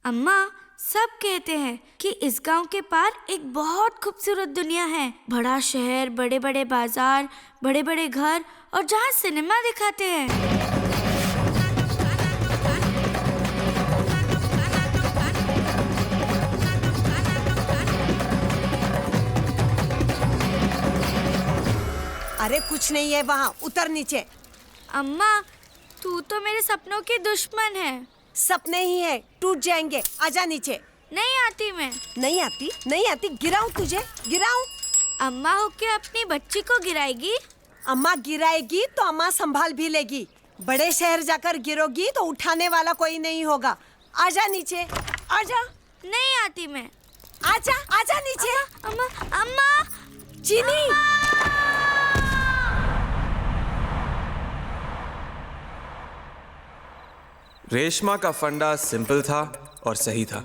अम्मा, सब कहते हैं कि इस गांव के पार एक बहुत खूबसूरत दुनिया है। बड़ा शहर, बड़े बड़े बाजार, बड़े बड़े घर और जहाँ सिनेमा दिखाते हैं। अरे कुछ नहीं है वहाँ, उतर नीचे। अम्मा, तू तो मेरे सपनों की दुश्मन है। सपने ही है, टूट जाएंगे। आजा नीचे। नहीं आती मैं। नहीं आती? नहीं आती? गिराऊं तुझे? गिराऊं? अम्मा होके अपनी बच्ची को गिराएगी? अम्मा गिराएगी तो अम्मा संभाल भी लेगी। बड़े शहर जाकर गिरोगी तो उठाने वाला कोई नहीं होगा। आजा नीचे, आजा। नहीं आती मैं। आजा, आजा नीचे। अम्मा, अम्मा, चीनी। रेशमा का फंडा सिंपल था और सही था।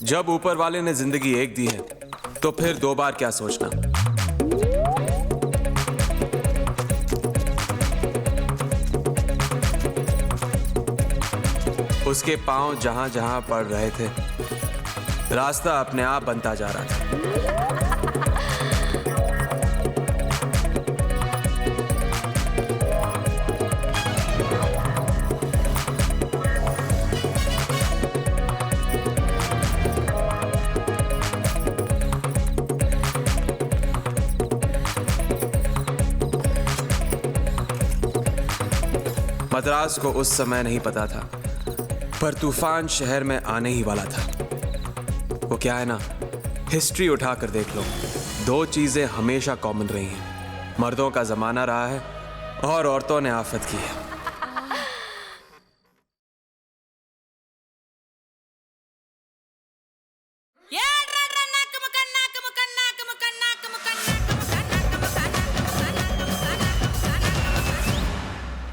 जब ऊपर वाले ने जिंदगी एक दी है तो फिर दो बार क्या सोचना। उसके पांव जहां जहां पड़ रहे थे, रास्ता अपने आप बनता जा रहा था। मद्रास को उस समय नहीं पता था, पर तूफान शहर में आने ही वाला था। वो क्या है ना, हिस्ट्री उठा कर देख लो, दो चीजें हमेशा कॉमन रही हैं। मर्दों का जमाना रहा है और औरतों ने आफत की है।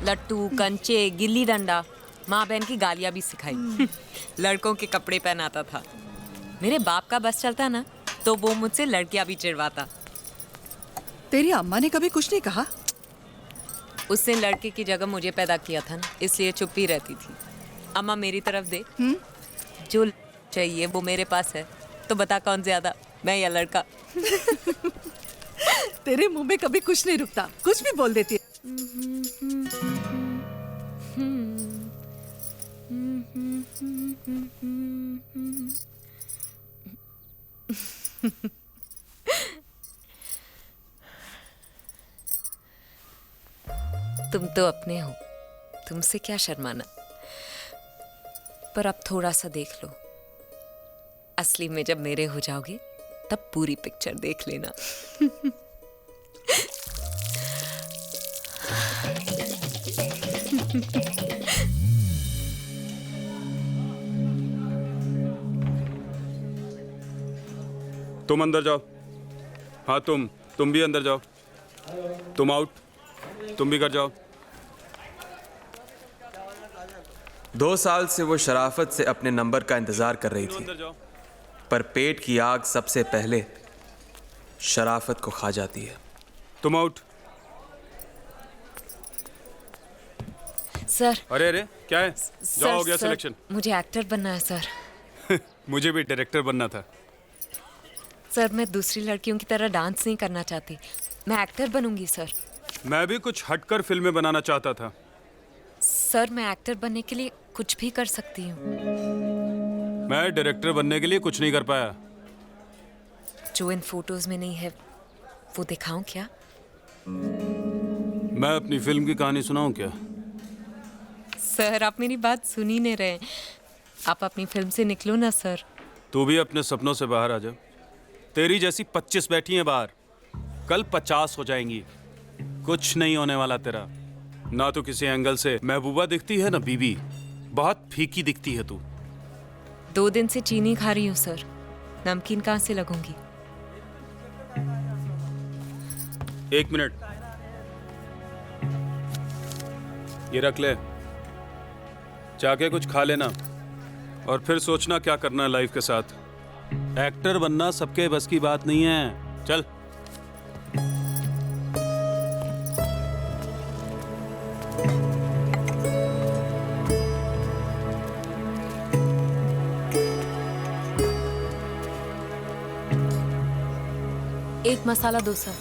लट्टू, कंचे, गिल्ली डंडा, माँ बहन की गालियाँ भी सिखाई। लड़कों के कपड़े पहनाता था। मेरे बाप का बस चलता ना तो वो मुझसे लड़कियाँ भी चिढ़वाता। तेरी अम्मा ने कभी कुछ नहीं कहा? उसने लड़के की जगह मुझे पैदा किया था ना, इसलिए चुप ही रहती थी। अम्मा मेरी तरफ दे। जो चाहिए वो मेरे पास है, तो बता कौन ज्यादा, मैं या लड़का? तेरे मुंह में कभी कुछ नहीं रुकता, कुछ भी बोल देती है। तुम तो अपने हो, तुमसे क्या शर्माना। पर अब थोड़ा सा देख लो, असली में जब मेरे हो जाओगे तब पूरी पिक्चर देख लेना। तुम अंदर जाओ। हाँ तुम भी अंदर जाओ। तुम आउट, तुम भी घर जाओ। 2 साल से वो शराफत से अपने नंबर का इंतजार कर रही थी, पर पेट की आग सबसे पहले शराफत को खा जाती है। तुम आउट। सर। अरे क्या है? जाओ, हो गया सर, सिलेक्शन। मुझे एक्टर बनना है सर। मुझे भी डायरेक्टर बनना था। सर मैं दूसरी लड़कियों की तरह डांस नहीं करना चाहती, मैं एक्टर बनूंगी सर। मैं भी कुछ हटकर फिल्में बनाना चाहता था। सर मैं एक्टर बनने के लिए कुछ भी कर सकती हूँ। मैं डायरेक्टर बनने के लिए कुछ नहीं कर पाया। जो इन फोटोज में नहीं है वो दिखाऊं क्या? मैं अपनी फिल्म की कहानी सुनाऊं क्या? सर आप मेरी बात सुन ही नहीं रहे। आप अपनी फिल्म से निकलो ना सर। तू भी अपने सपनों से बाहर आ जा। तेरी जैसी 25 बैठी हैं बाहर, कल 50 हो जाएंगी। कुछ नहीं होने वाला तेरा। ना तो किसी एंगल से महबूबा दिखती है ना बीबी। बहुत फीकी दिखती है तू। 2 दिन से चीनी खा रही हूँ सर, नमकीन कहाँ से लगूंगी? 1 मिनट, ये रख ले, जाके कुछ खा लेना और फिर सोचना क्या करना है लाइफ के साथ। एक्टर बनना सबके बस की बात नहीं है। चल। एक मसाला डोसा।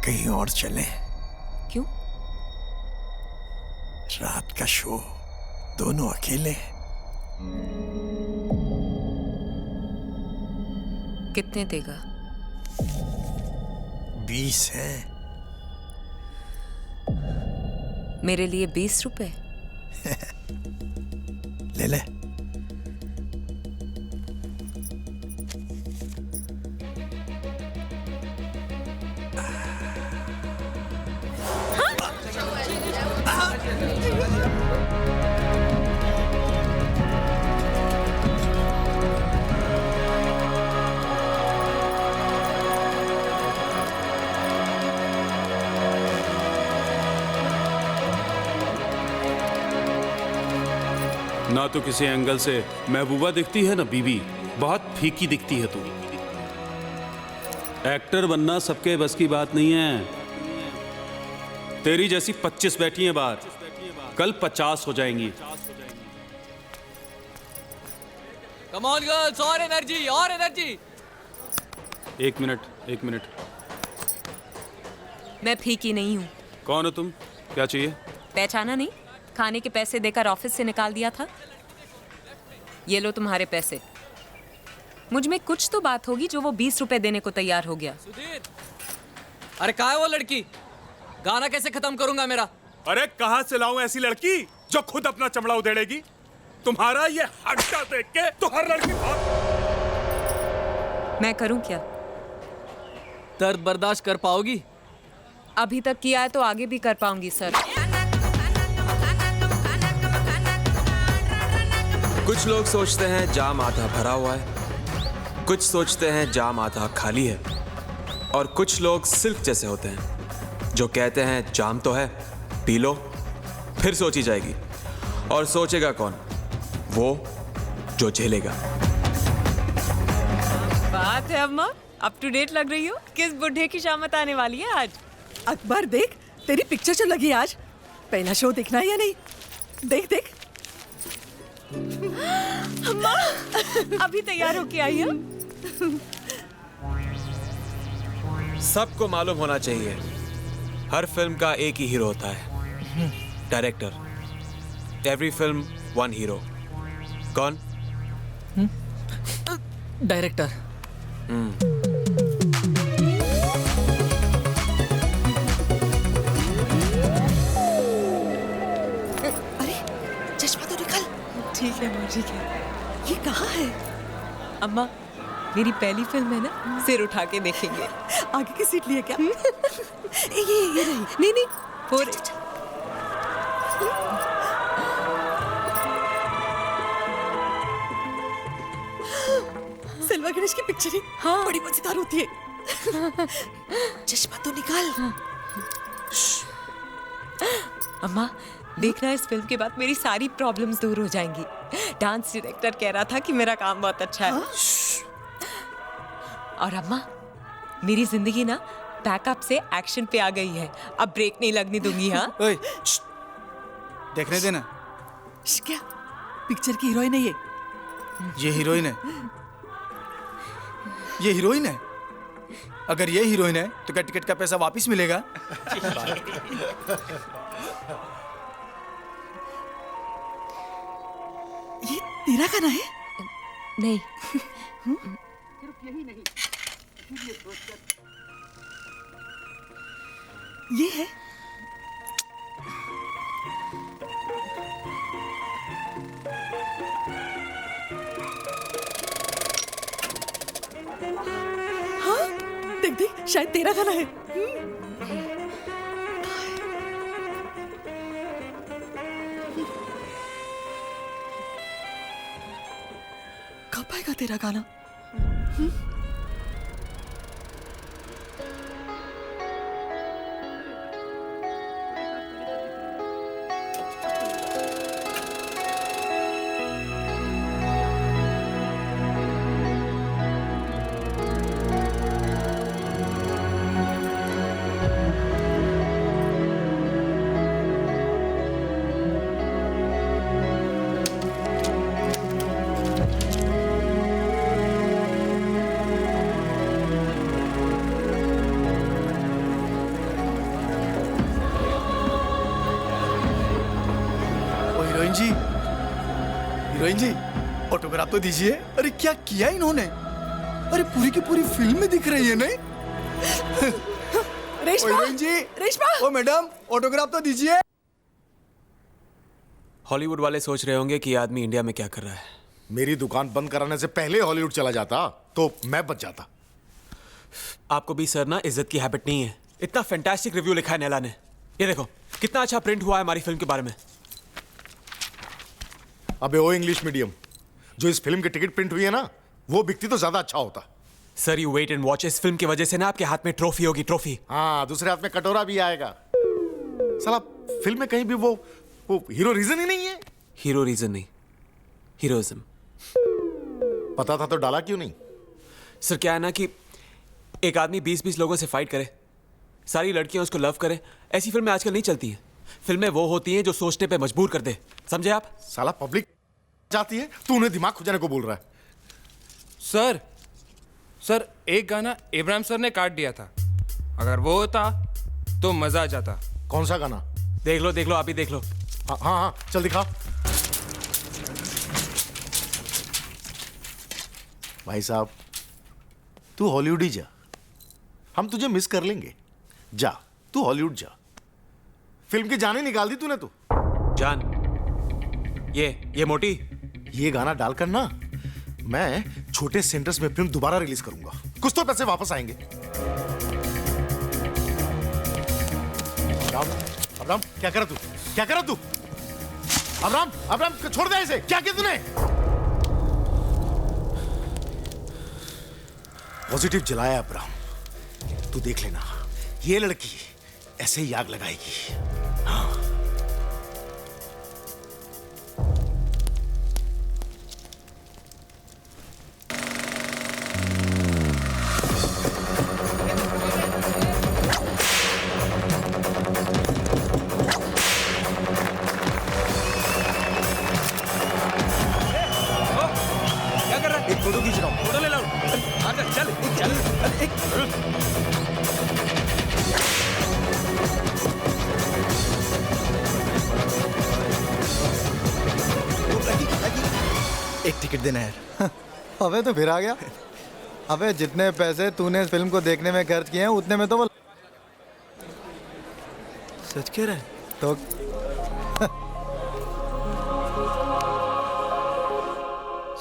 कहीं और चलें? क्यों? रात का शो, दोनों अकेले। कितने देगा? 20 है। मेरे लिए 20 रुपए? ले ले। ना तो किसी एंगल से महबूबा दिखती है ना बीवी, बहुत फीकी दिखती है तू। एक्टर बनना सबके बस की बात नहीं है। तेरी जैसी 25 बैठी हैं बाहर, कल 50 हो जाएंगी। कम ऑन गर्ल्स, और एनर्जी, और एनर्जी। एक मिनट। मैं फीकी नहीं हूँ। कौन हो तुम? क्या चाहिए? पहचाना नहीं? खाने के पैसे देकर ऑफिस से निकाल दिया था। ये लो तुम्हारे पैसे। मुझ में कुछ तो बात होगी जो वो 20 रुपए देने को तैयार हो गया। सुधीर, अरे कहाँ है वो लड़की? गाना कैसे खत्म करूंगा मेरा? अरे कहाँ से लाऊं ऐसी लड़की जो खुद अपना चमड़ा उधेड़ेगी? तुम्हारा ये हड्डा देख के तो हर लड़की मैं करूं क्या? दर्द बर्दाश्त कर पाओगी? अभी तक किया है तो आगे भी कर पाऊंगी सर। कुछ लोग सोचते हैं जाम आधा भरा हुआ है, कुछ सोचते हैं जाम आधा खाली है, और कुछ लोग सिल्क जैसे होते हैं जो कहते हैं जाम तो है, पी लो, फिर सोची जाएगी। और सोचेगा कौन? वो जो झेलेगा। बात है अम्मा, अप टू डेट लग रही हो। किस बुढ़े की शामत आने वाली है आज? अकबर देख, तेरी पिक्चर चल लगी आज। पहला शो देखना है या नहीं? देख देख। अम्मा, अभी तैयार होके आई हो? सबको मालूम होना चाहिए, हर फिल्म का एक ही हीरो होता है, director. Every film one hero. कौन? डायरेक्टर। अरे चश्मा तो निकाल। ठीक है अम्मा, ठीक है। ये कहाँ है? अम्मा, मेरी पहली फिल्म है ना, सिर उठा के देखेंगे। आगे की सीट लिए क्या? ये रही। नहीं नहीं, और सिल्वर गणेश की पिक्चर ही हाँ। बड़ी मजेदार होती है। चश्मा तो निकाल। अम्मा, देखना इस फिल्म के बाद मेरी सारी प्रॉब्लम्स दूर हो जाएंगी। डांस डायरेक्टर कह रहा था कि मेरा काम बहुत अच्छा है। और अम्मा, मेरी जिंदगी ना बैकअप से एक्शन पे आ गई है। अब ब्रेक नहीं लगने दूंगी। हाँ, ओए, देखने देना। क्या पिक्चर की हीरोइन है ये? ये हीरोइन है। ये हीरोइन है। अगर ये हीरोइन है तो क्या टिकट का पैसा वापस मिलेगा? ये तेरा गाना है? नहीं। ये है? शायद तेरा गाना है। कब आएगा तेरा गाना? हीरोइन जी, ऑटोग्राफ तो दीजिए। अरे क्या किया इन्होंने? अरे पूरी की पूरी फिल्म में दिख रही है नहीं? रेशमा, हीरोइन जी, रेशमा, ओ मैडम, ऑटोग्राफ तो दीजिए। हॉलीवुड वाले सोच रहे होंगे कि ये आदमी इंडिया में क्या कर रहा है। मेरी दुकान बंद कराने से पहले हॉलीवुड चला जाता तो मैं बच जाता। आपको भी सर ना इज्जत की हैबिट नहीं है। इतना फैंटास्टिक रिव्यू लिखा है नैला ने। ये देखो कितना अच्छा प्रिंट हुआ है हमारी फिल्म के बारे में। अबे ओ इंग्लिश मीडियम, जो इस फिल्म की टिकट प्रिंट हुई है ना, वो बिकती तो ज्यादा अच्छा होता। Sir you wait and watch. इस फिल्म की वजह से ना आपके हाथ में ट्रॉफी होगी, ट्रॉफी। हाँ, दूसरे हाथ में कटोरा भी आएगा। साला फिल्म में कहीं भी वो हीरो रीजन ही नहीं है। हीरो रीजन नहीं, हीरोइज्म। पता था तो डाला क्यों नहीं? सर क्या है ना कि एक आदमी 20-20 लोगों से फाइट करे, सारी लड़कियां उसको लव करें, ऐसी फिल्में आजकल नहीं चलती हैं। फिल्में वो होती हैं जो सोचने पे मजबूर कर दे, समझे आप? साला पब्लिक जाती है, तू उन्हें दिमाग खुजाने को बोल रहा है। सर एक गाना इब्राहिम सर ने काट दिया था, अगर वो होता तो मजा आ जाता। कौन सा गाना? देख लो आप ही देख लो। हाँ, चल दिखा। भाई साहब, तू हॉलीवुड ही जा, हम तुझे मिस कर लेंगे। जा, तू हॉलीवुड जा। फिल्म की जाने निकाल दी तूने तो। जान, ये मोटी, ये गाना डालकर ना मैं छोटे सेंटर्स में फिल्म दोबारा रिलीज करूंगा, कुछ तो पैसे वापस आएंगे। अब्राम, क्या करा तू? अब्राम, छोड़ दे इसे। क्या किया तूने? पॉजिटिव जलाया अब्राम। तू देख लेना, ये लड़की ऐसे ही आग लगाएगी। हाँ। क्या कर रहा है? एक फोटो खींच रहा हूं। फोटो ले लो। चल। एक टिकट देना यार। अबे तो फिर आ गया। अबे जितने पैसे तूने इस फिल्म को देखने में खर्च किए हैं उतने में तो वो सच कह रहा है तो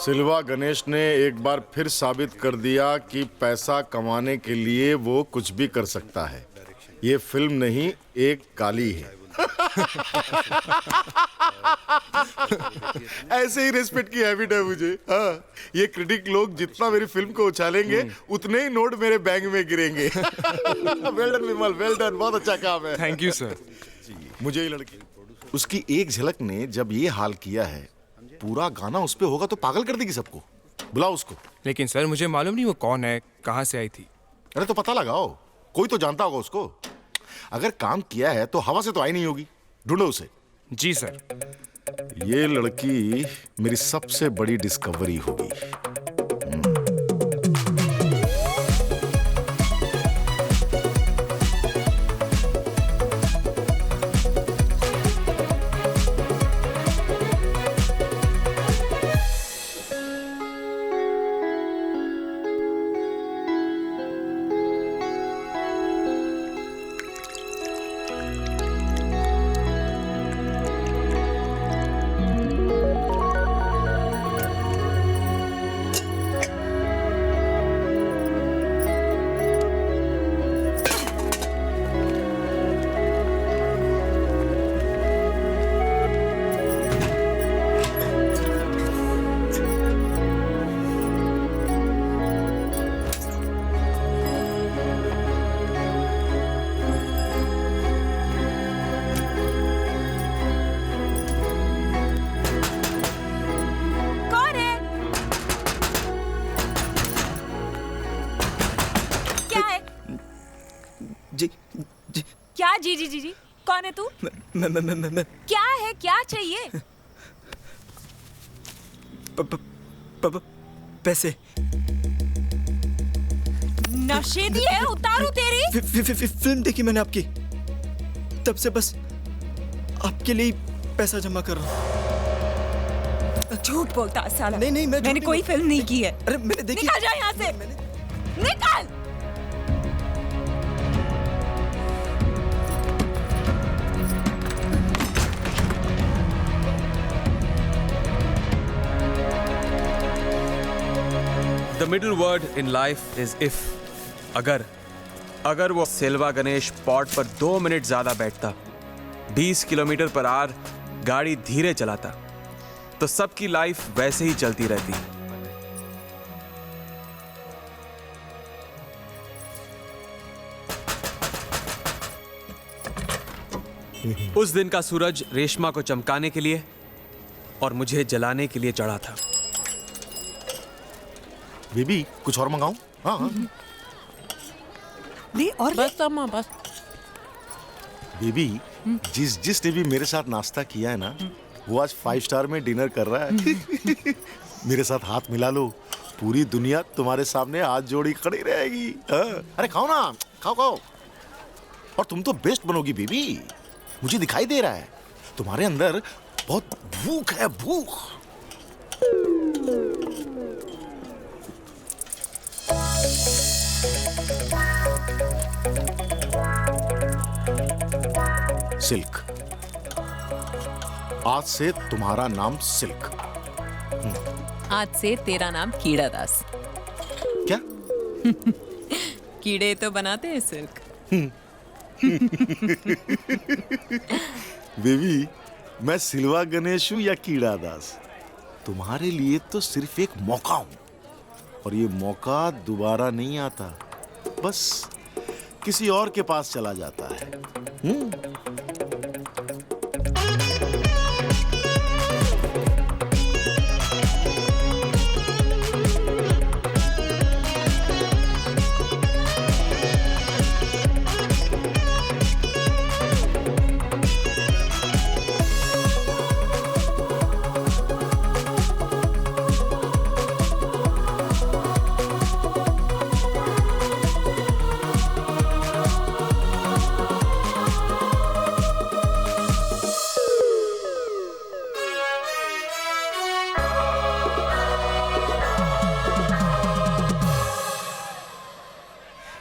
सिल्वा गणेश ने एक बार फिर साबित कर दिया कि पैसा कमाने के लिए वो कुछ भी कर सकता है। ये फिल्म नहीं, एक काली है। ऐसे ही रेस्पेक्ट की हैबिट है मुझे। हाँ, ये क्रिटिक लोग जितना मेरी फिल्म को उछालेंगे उतने ही नोट मेरे बैंक में गिरेंगे। वेल डन विमल, वेल डन, बहुत अच्छा काम है। Thank you sir. मुझे ये लड़की, उसकी एक झलक ने जब ये हाल किया है, पूरा गाना उस पे होगा तो पागल कर देगी सबको। बुलाओ उसको। लेकिन सर मुझे मालूम नहीं वो कौन है, कहाँ से आई थी। अरे तो पता लगाओ, कोई तो जानता होगा उसको। अगर काम किया है तो हवा से तो आई नहीं होगी, ढूंढो उसे। जी सर। ये लड़की मेरी सबसे बड़ी डिस्कवरी होगी। क्या जी जी जी जी? कौन है तू? मैं क्या है, क्या चाहिए? पैसे। नशे दी है, उतारू तेरी? फिल्म देखी मैंने आपकी, तब से बस आपके लिए पैसा जमा कर रहा हूँ। झूठ बोलता है साला। नहीं, मैंने कोई फिल्म नहीं की है। अरे मैंने देखी। निकल जा यहाँ से, निकल। The middle word in life is if. अगर वो सिल्वा गणेश पॉट पर 2 मिनट ज्यादा बैठता, 20 किलोमीटर पर आवर गाड़ी धीरे चलाता, तो सबकी लाइफ वैसे ही चलती रहती। उस दिन का सूरज रेशमा को चमकाने के लिए और मुझे जलाने के लिए चढ़ा था। बेबी कुछ और मंगाऊं? हाँ। नहीं और बस अम्मा बस। बेबी जिसने भी मेरे साथ नाश्ता किया है ना, वो आज 5 स्टार में डिनर कर रहा है। मेरे साथ हाथ मिला लो, पूरी दुनिया तुम्हारे सामने हाथ जोड़ी खड़ी रहेगी। अरे खाओ ना, खाओ। और तुम तो बेस्ट बनोगी बेबी, मुझे दिखाई दे रहा है तुम्हारे अंदर बहुत भूख है, भूख। सिल्क, आज से तुम्हारा नाम सिल्क। आज से तेरा नाम कीड़ा दास। क्या? कीड़े तो बनाते हैं सिल्क। बेबी मैं सिल्वा गणेश हूं या कीड़ा दास, तुम्हारे लिए तो सिर्फ एक मौका हूं, और ये मौका दोबारा नहीं आता, बस किसी और के पास चला जाता है।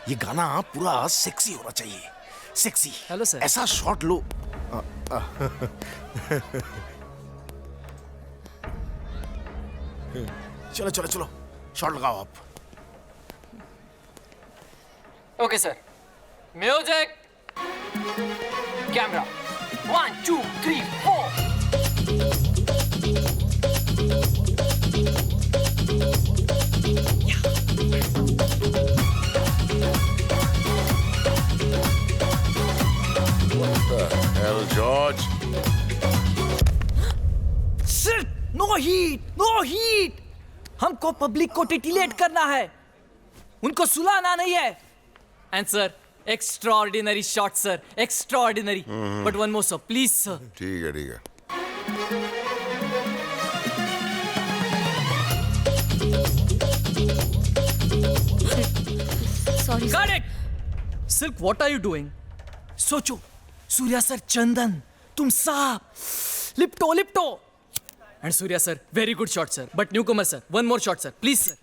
ये गाना पूरा सेक्सी होना चाहिए, सेक्सी। Hello sir. ऐसा शॉट लो। चलो शॉट लगाओ आप। Okay sir, music, camera, 1 2 3 4। Hell, George. सिर्फ नो हीट। हमको पब्लिक को टिटिलेट करना है, उनको सुलाना नहीं है। And sir, extraordinary shot sir, extraordinary. But one more sir, please sir. ठीक है। Sorry got it. Silk, what are you doing? सोचो, सूर्या सर चंदन, तुम सांप, लिप्टो। And Surya sir, very good shot sir, but newcomer sir, one more shot sir, please sir.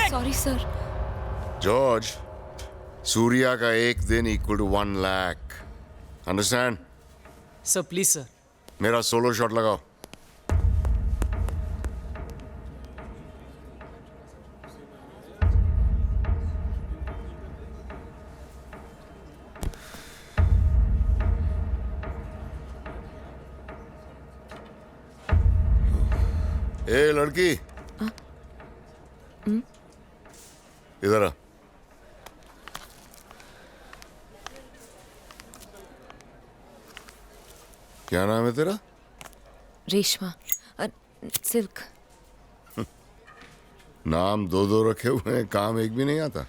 Sorry sir. George, Surya का एक दिन equal to 1 lakh, understand? Sir please sir. मेरा solo shot लगाओ। ए लड़की, इधर आ। क्या नाम है तेरा? रेशमा। सिल्क। नाम दो दो रखे हुए हैं, काम एक भी नहीं आता।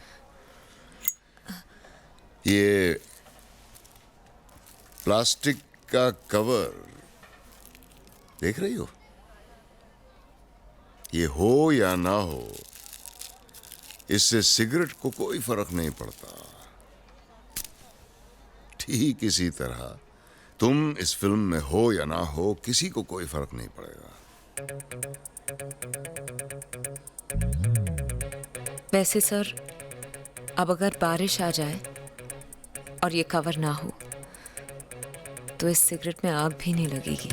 ये प्लास्टिक का कवर देख रही हो? ये हो या ना हो, इससे सिगरेट को कोई फर्क नहीं पड़ता। ठीक इसी तरह तुम इस फिल्म में हो या ना हो, किसी को कोई फर्क नहीं पड़ेगा। वैसे सर, अब अगर बारिश आ जाए और ये कवर ना हो तो इस सिगरेट में आग भी नहीं लगेगी।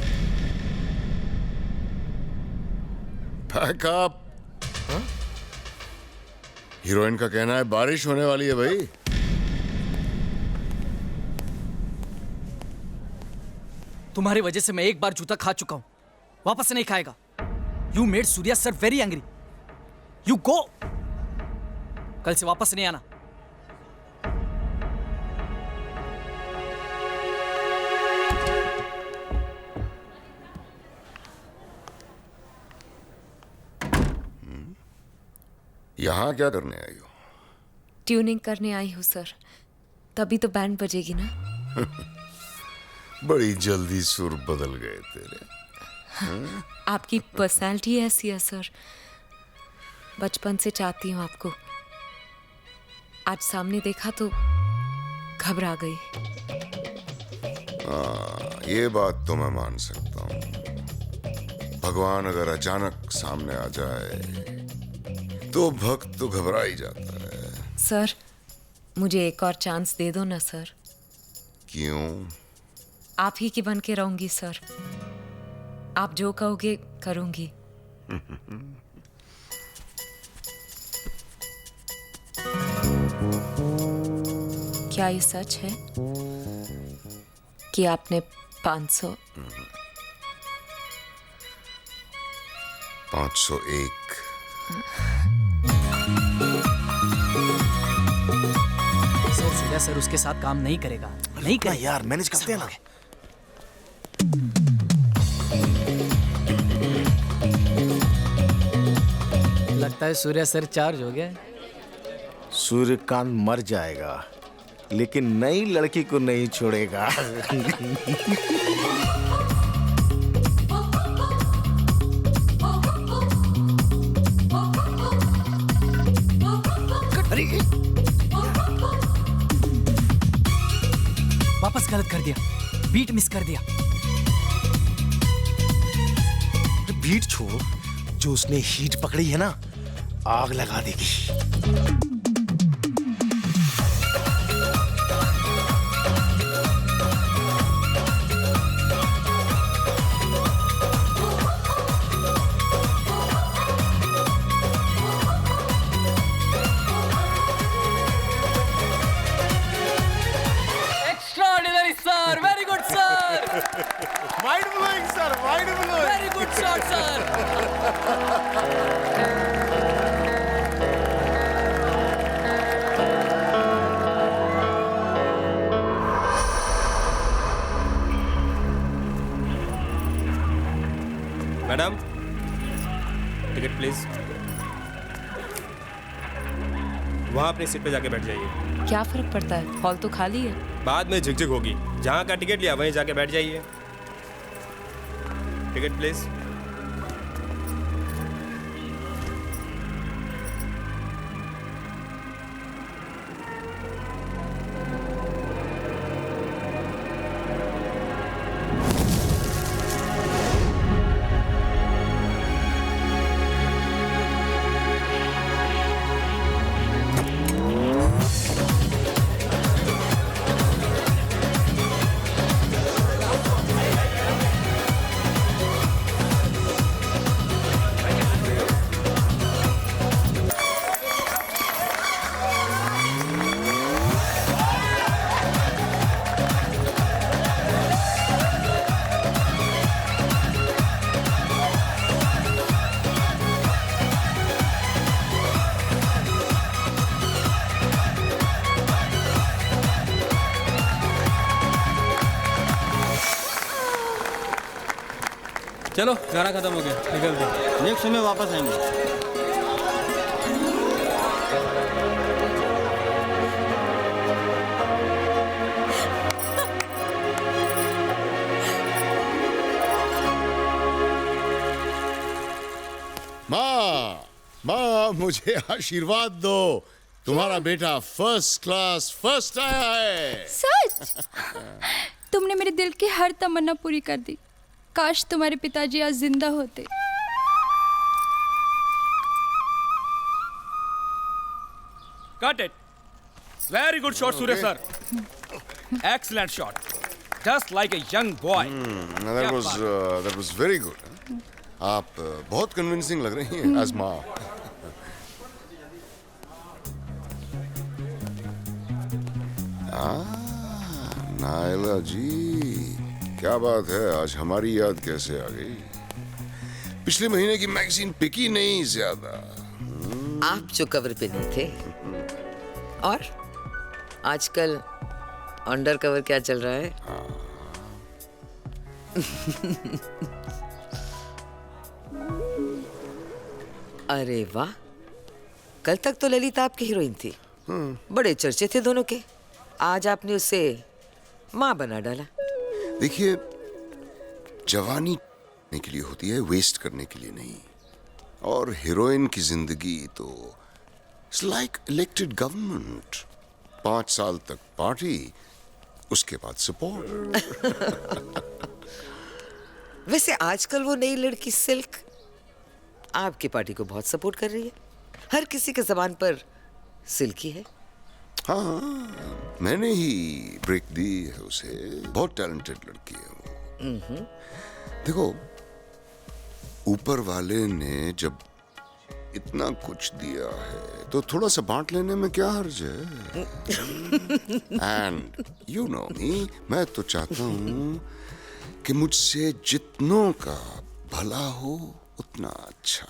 Pack up. हीरोइन का कहना है बारिश होने वाली है भाई। तुम्हारी वजह से मैं एक बार जूता खा चुका हूं, वापस से नहीं खाएगा। You made Surya sir very angry. You go. कल से वापस नहीं आना। यहां क्या करने आई हो? ट्यूनिंग करने आई हूँ सर, तभी तो बैंड बजेगी ना। बड़ी जल्दी सुर बदल गए तेरे। आपकी पर्सनालिटी ऐसी है सर, बचपन से चाहती हूँ आपको। आज सामने देखा तो घबरा गई। ये बात तो मैं मान सकता हूँ। भगवान अगर अचानक सामने आ जाए तो भक्त तो घबरा ही जाता है। सर, मुझे एक और चांस दे दो ना सर। क्यों? आप ही की बन के रहूंगी सर। आप जो कहोगे करूंगी। क्या ये सच है कि आपने 500 501 सर, सूर्या सर उसके साथ काम नहीं करेगा। नहीं करेगा यार, मैनेज करते हैं ना। लगता है सूर्या सर चार्ज हो गया। सूर्यकांत मर जाएगा लेकिन नई लड़की को नहीं छोड़ेगा। वापस गलत कर दिया, बीट मिस कर दिया। बीट छोड़, जो उसने हीट पकड़ी है ना, आग लगा देगी। Extraordinary sir, very good sir. Mind blowing sir, mind blowing. Very good shot sir. Madam, ticket please. वहाँ अपनी सीट पे जाके बैठ जाइए। क्या फर्क पड़ता है, हॉल तो खाली है। बाद में झिकझिक होगी। जहाँ का टिकट लिया वहीं जाके बैठ जाइए। Ticket please. चलो गाना खत्म हो गया, निकलते। नेक्स्ट में वापस आएंगे। माँ मुझे आशीर्वाद दो, तुम्हारा बेटा फर्स्ट क्लास फर्स्ट आया है। सच? तुमने मेरे दिल की हर तमन्ना पूरी कर दी। काश तुम्हारे पिताजी आज जिंदा होते। Got it. Very good shot, Surya sir. Excellent shot. Just like a young boy. That was very good. आप बहुत कन्विंसिंग लग रही हैं as माँ। नायला जी, क्या बात है, आज हमारी याद कैसे आ गई? पिछले महीने की मैगजीन पिकी नहीं ज्यादा। आप जो कवर पे नहीं थे। और आजकल अंडर कवर क्या चल रहा है? अरे वाह, कल तक तो ललिता आपकी हीरोइन थी, बड़े चर्चे थे दोनों के। आज आपने उसे माँ बना डाला। देखिए, जवानी के लिए होती है, वेस्ट करने के लिए नहीं। और हीरोइन की जिंदगी तो इट्स लाइक इलेक्टेड गवर्नमेंट। 5 साल तक पार्टी, उसके बाद सपोर्ट। वैसे आजकल वो नई लड़की सिल्क आपकी पार्टी को बहुत सपोर्ट कर रही है। हर किसी के जबान पर सिल्की है। हाँ, मैंने ही ब्रेक दी है उसे। बहुत टैलेंटेड लड़की है वो। देखो, ऊपर वाले ने जब इतना कुछ दिया है तो थोड़ा सा बांट लेने में क्या हर्ज है? एंड यू नो मी, मैं तो चाहता हूँ कि मुझसे जितनों का भला हो उतना अच्छा।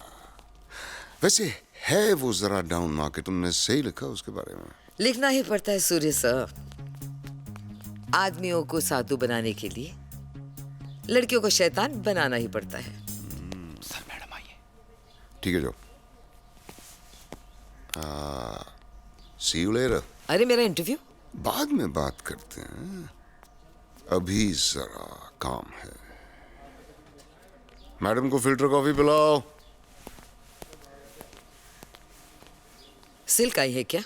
वैसे है वो जरा डाउन मार्केट, तुमने सही लिखा उसके बारे में। लिखना ही पड़ता है सूर्य साहब। आदमियों को साधु बनाने के लिए लड़कियों को शैतान बनाना ही पड़ता है। सर मैडम आइए। ठीक है जो। सी यू लेटर। अरे मेरा इंटरव्यू बाद में बात करते हैं, अभी जरा काम है। मैडम को फिल्टर कॉफी पिलाओ। सिल्क आई है क्या?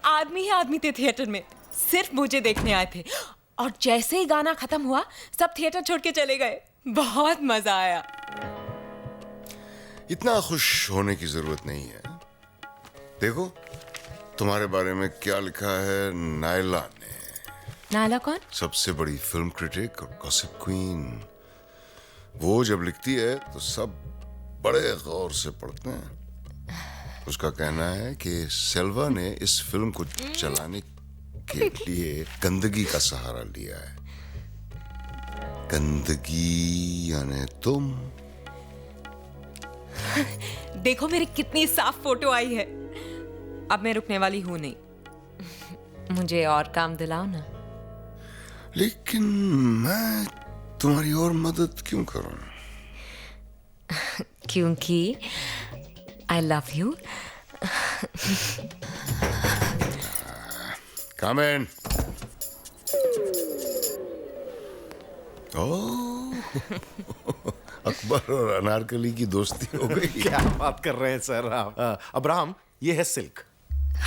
आदमी ही आदमी थे थिएटर में, सिर्फ मुझे देखने आए थे। और जैसे ही गाना खत्म हुआ सब थिएटर छोड़ के चले गए। बहुत मजा आया। इतना खुश होने की जरूरत नहीं है। देखो तुम्हारे बारे में क्या लिखा है नायला ने। नायला कौन? सबसे बड़ी फिल्म क्रिटिक और गॉसिप क्वीन। वो जब लिखती है तो सब बड़े गौर से पढ़ते हैं। उसका कहना है कि सेल्वा ने इस फिल्म को चलाने के लिए गंदगी का सहारा लिया है। गंदगी यानी तुम। देखो मेरी कितनी साफ फोटो आई है। अब मैं रुकने वाली हूं नहीं। मुझे और काम दिलाओ ना। लेकिन मैं तुम्हारी और मदद क्यों करूं? क्योंकि I love you. Come in. ओह, अकबर और अनारकली की दोस्ती हो गई। क्या बात कर रहे हैं सर आप? अब्राहम, ये है सिल्क।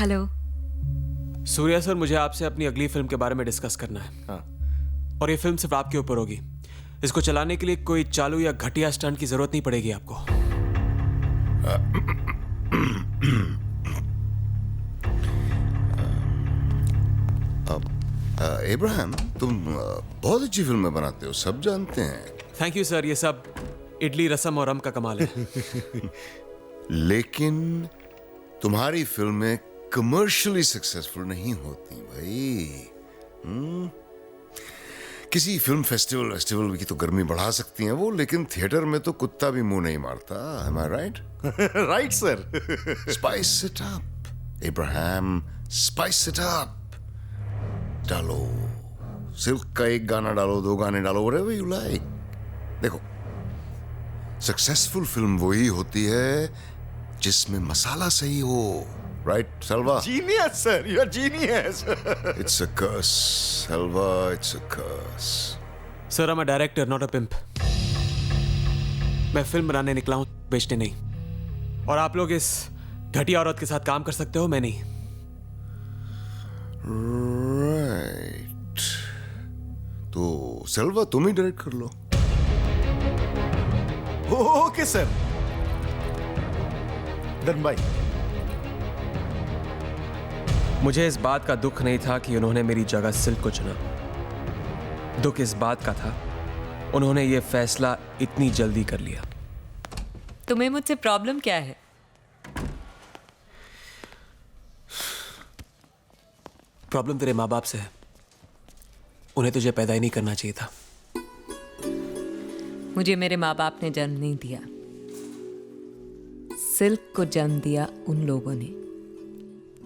हेलो सूर्या सर, मुझे आपसे अपनी अगली फिल्म के बारे में डिस्कस करना है। हाँ। और ये फिल्म सिर्फ आपके ऊपर होगी। इसको चलाने के लिए कोई चालू या घटिया स्टंट की जरूरत नहीं पड़ेगी आपको। इब्राहिम, तुम बहुत अच्छी फिल्में बनाते हो, सब जानते हैं। थैंक यू सर, ये सब इडली रसम और रम का कमाल है। लेकिन तुम्हारी फिल्में कमर्शियली सक्सेसफुल नहीं होती भाई। किसी फिल्म फेस्टिवल की तो गर्मी बढ़ा सकती हैं वो, लेकिन थिएटर में तो कुत्ता भी मुंह नहीं मारता। Am I right? Right sir. Spice it up. Ibrahim, spice it up. डालो, सिल्क का एक गाना डालो, 2 गाने डालो, व्हाटएवर यू लाइक। देखो, सक्सेसफुल फिल्म वही होती है जिसमें मसाला सही हो, right Selva? Genius sir, you are genius. It's a curse Selva, it's a curse. Sir, I am a director, not a pimp. मैं फिल्म बनाने निकला हूं, बेचने नहीं। और आप लोग इस घटिया औरत के साथ काम कर सकते हो, मैं नहीं। राइट, तो सेल्वा तुम ही डायरेक्ट कर लो। Okay sir, done bye. मुझे इस बात का दुख नहीं था कि उन्होंने मेरी जगह सिल्क को चुना। दुख इस बात का था उन्होंने ये फैसला इतनी जल्दी कर लिया। तुम्हें मुझसे प्रॉब्लम क्या है? प्रॉब्लम तेरे माँ बाप से है। उन्हें तुझे पैदा ही नहीं करना चाहिए था। मुझे मेरे माँ बाप ने जन्म नहीं दिया, सिल्क को जन्म दिया उन लोगों ने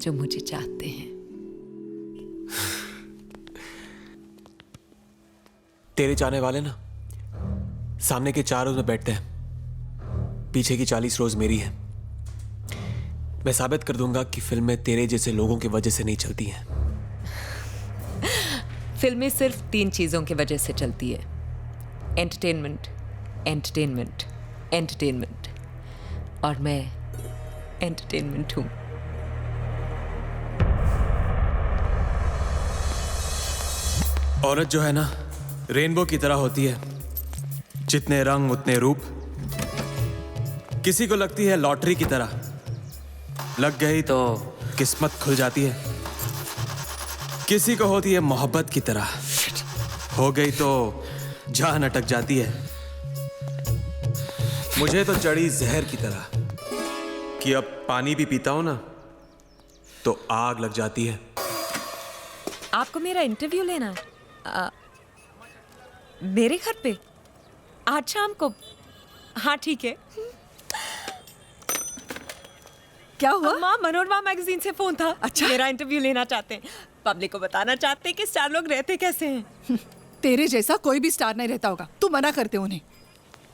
जो मुझे चाहते हैं। तेरे चाहने वाले ना सामने के 4 रोज में बैठते हैं, पीछे की 40 रोज मेरी है। मैं साबित कर दूंगा कि फिल्में तेरे जैसे लोगों की वजह से नहीं चलती हैं। फिल्में सिर्फ 3 चीजों की वजह से चलती है: एंटरटेनमेंट, एंटरटेनमेंट, एंटरटेनमेंट। और मैं एंटरटेनमेंट हूं। औरत जो है ना, रेनबो की तरह होती है, जितने रंग उतने रूप। किसी को लगती है लॉटरी की तरह, लग गई तो किस्मत खुल जाती है। किसी को होती है मोहब्बत की तरह, हो गई तो जान अटक जाती है। मुझे तो चढ़ी जहर की तरह कि अब पानी भी पीता हूं ना तो आग लग जाती है। आपको मेरा इंटरव्यू लेना है? मेरे घर पे आज शाम को? हाँ ठीक है। क्या हुआ? माँ, मनोरमा मैगजीन से फोन था। अच्छा, मेरा इंटरव्यू लेना चाहते हैं। पब्लिक को बताना चाहते हैं कि स्टार लोग रहते कैसे हैं। तेरे जैसा कोई भी स्टार नहीं रहता होगा, तू मना करते उन्हें।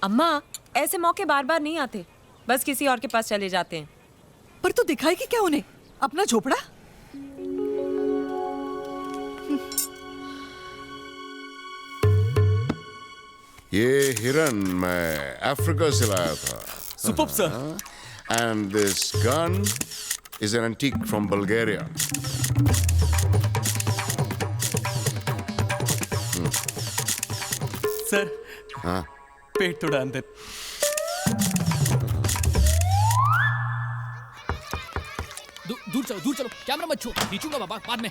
अम्मा, ऐसे मौके बार बार नहीं आते, बस किसी और के पास चले जाते हैं। पर तू दिखाएगी क्या उन्हें अपना झोपड़ा? ये हिरन मैं अफ्रीका से लाया था। Superb sir. And this gun is an antique from Bulgaria. Sir, हाँ, पेट थोड़ा अंदर। दूर चलो, दूर चलो। कैमरा मत छू, खींचूंगा बाबा बाद में।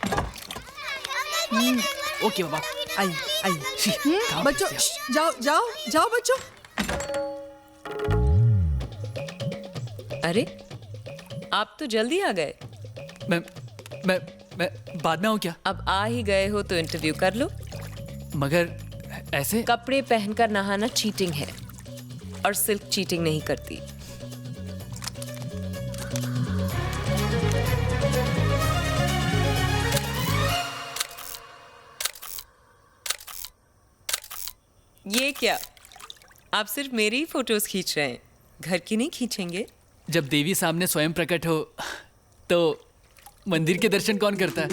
ओके बाबा। आई आई। बच्चों जाओ जाओ जाओ बच्चों। अरे, आप तो जल्दी आ गए। मैं बाद में आऊँ क्या? अब आ ही गए हो तो इंटरव्यू कर लो। मगर ऐसे कपड़े पहनकर नहाना चीटिंग है, और सिल्क चीटिंग नहीं करती। ये क्या? आप सिर्फ मेरी ही फोटोज खींच रहे हैं, घर की नहीं खींचेंगे? जब देवी सामने स्वयं प्रकट हो तो मंदिर के दर्शन कौन करता है?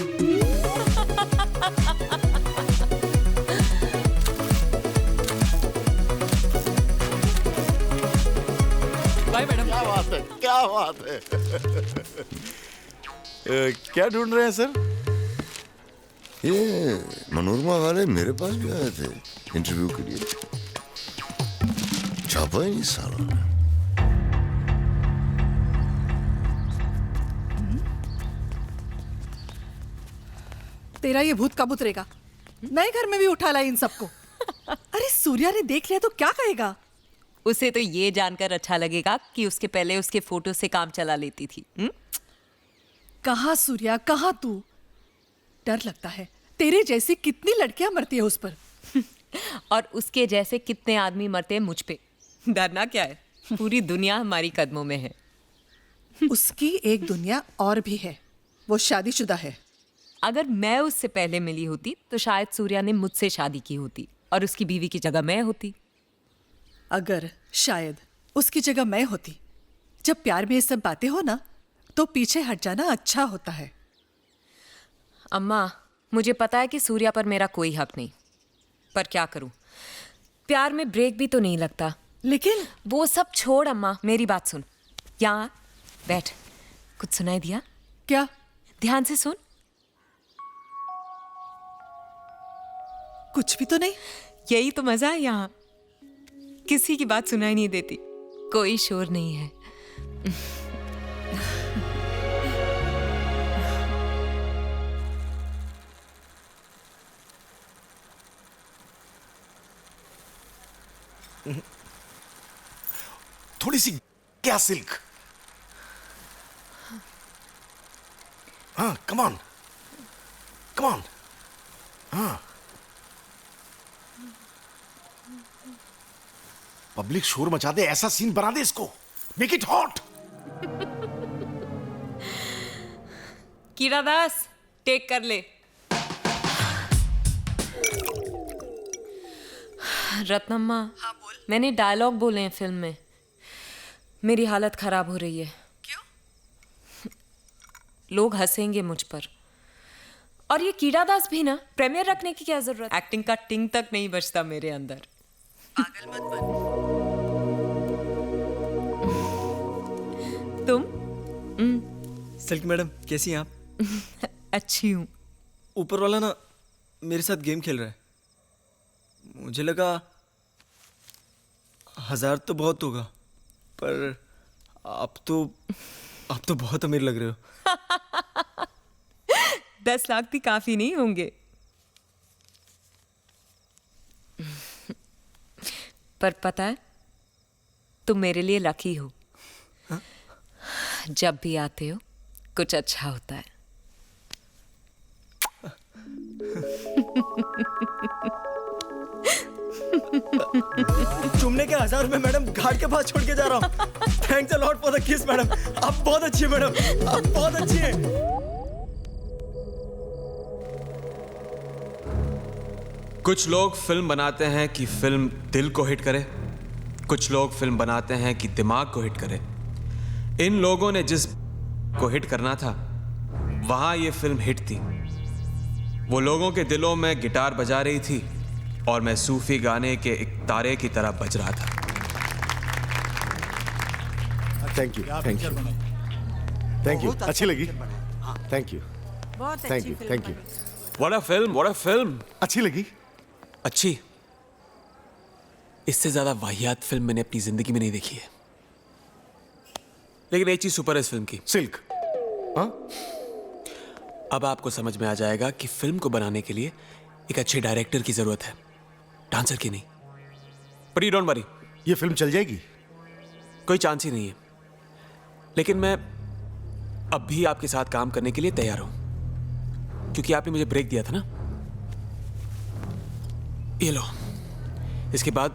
Bye madam. क्या बात है, क्या बात है। क्या ढूंढ रहे हैं सर? ये मनोरमा वाले मेरे पास भी आए थे इंटरव्यू के लिए। छापा ही नहीं साला ने। तेरा ये भूत कब उतरेगा? नए घर में भी उठा लाई इन सबको। अरे सूर्या ने देख लिया तो क्या कहेगा? उसे तो ये जानकर अच्छा लगेगा कि उसके पहले उसके फोटो से काम चला लेती थी। कहाँ सूर्या, कहाँ तू? डर लगता है। तेरे जैसी कितनी लड़कियां मरती है उस पर। और उसके जैसे कितने आदमी मरते हैं मुझ पे। डरना क्या है, पूरी दुनिया हमारी कदमों में है। उसकी एक दुनिया और भी है, वो शादीशुदा है। अगर मैं उससे पहले मिली होती तो शायद सूर्या ने मुझसे शादी की होती और उसकी बीवी की जगह मैं होती। अगर शायद उसकी जगह मैं होती। जब प्यार में ये सब बातें हो ना तो पीछे हट जाना अच्छा होता है। अम्मा, मुझे पता है कि सूर्या पर मेरा कोई हक नहीं, पर क्या करूं, प्यार में ब्रेक भी तो नहीं लगता। लेकिन वो सब छोड़ अम्मा, मेरी बात सुन। यहाँ बैठ, कुछ सुनाई दिया? क्या? ध्यान से सुन। कुछ भी तो नहीं। यही तो मजा है यहाँ, किसी की बात सुनाई नहीं देती, कोई शोर नहीं है। थोड़ी सी क्या सिल्क। हाँ, कम ऑन कम ऑन। हाँ, पब्लिक शोर मचा दे, ऐसा सीन बना दे इसको, make it hot. Keera Das, take कर ले। रत्नम्मा, हाँ बोल। मैंने डायलॉग बोले हैं फिल्म में, मेरी हालत खराब हो रही है। क्यों? लोग हंसेंगे मुझ पर। और ये कीड़ा दास भी ना, प्रीमियर रखने की क्या जरूरत? एक्टिंग का टिंग तक नहीं बचता मेरे अंदर। पागल मत बन। तुम? सिल्क मैडम, कैसी हैं आप? अच्छी हूँ। ऊपर वाला ना मेरे साथ गेम खेल रहा है। मुझे लगा 1000 तो बहुत होगा, पर आप तो बहुत अमीर लग रहे हो। 10 लाख भी काफी नहीं होंगे। पर पता है, तुम मेरे लिए लकी हो। हा? जब भी आते हो कुछ अच्छा होता है। चुमने के 1000 रुपए मैडम घाट के पास छोड़ के जा रहा हूँ। Thanks a lot for the किस मैडम, आप बहुत अच्छी है मैडम, आप बहुत अच्छी हैं। कुछ लोग फिल्म बनाते हैं कि फिल्म दिल को हिट करे, कुछ लोग फिल्म बनाते हैं कि दिमाग को हिट करे। इन लोगों ने जिस को हिट करना था वहां ये फिल्म हिट थी। वो लोगों के दिलों में गिटार बजा रही थी और मैं सूफी गाने के एक तारे की तरह बज रहा था। Thank you, thank you, thank you. अच्छी लगी? Thank you, thank you, thank you. What a film, what a film. अच्छी लगी? अच्छी? इससे ज्यादा वाहियात फिल्म मैंने अपनी जिंदगी में नहीं देखी है। लेकिन एक चीज सुपर है इस फिल्म की, सिल्क। हाँ? अब आपको समझ में आ जाएगा कि फिल्म को बनाने के लिए एक अच्छे डायरेक्टर की जरूरत है, डांसर की नहीं। बट यू डोंट वरी, ये फिल्म चल जाएगी? कोई चांस ही नहीं है। लेकिन मैं अब भी आपके साथ काम करने के लिए तैयार हूं, क्योंकि आपने मुझे ब्रेक दिया था ना। ये लो, इसके बाद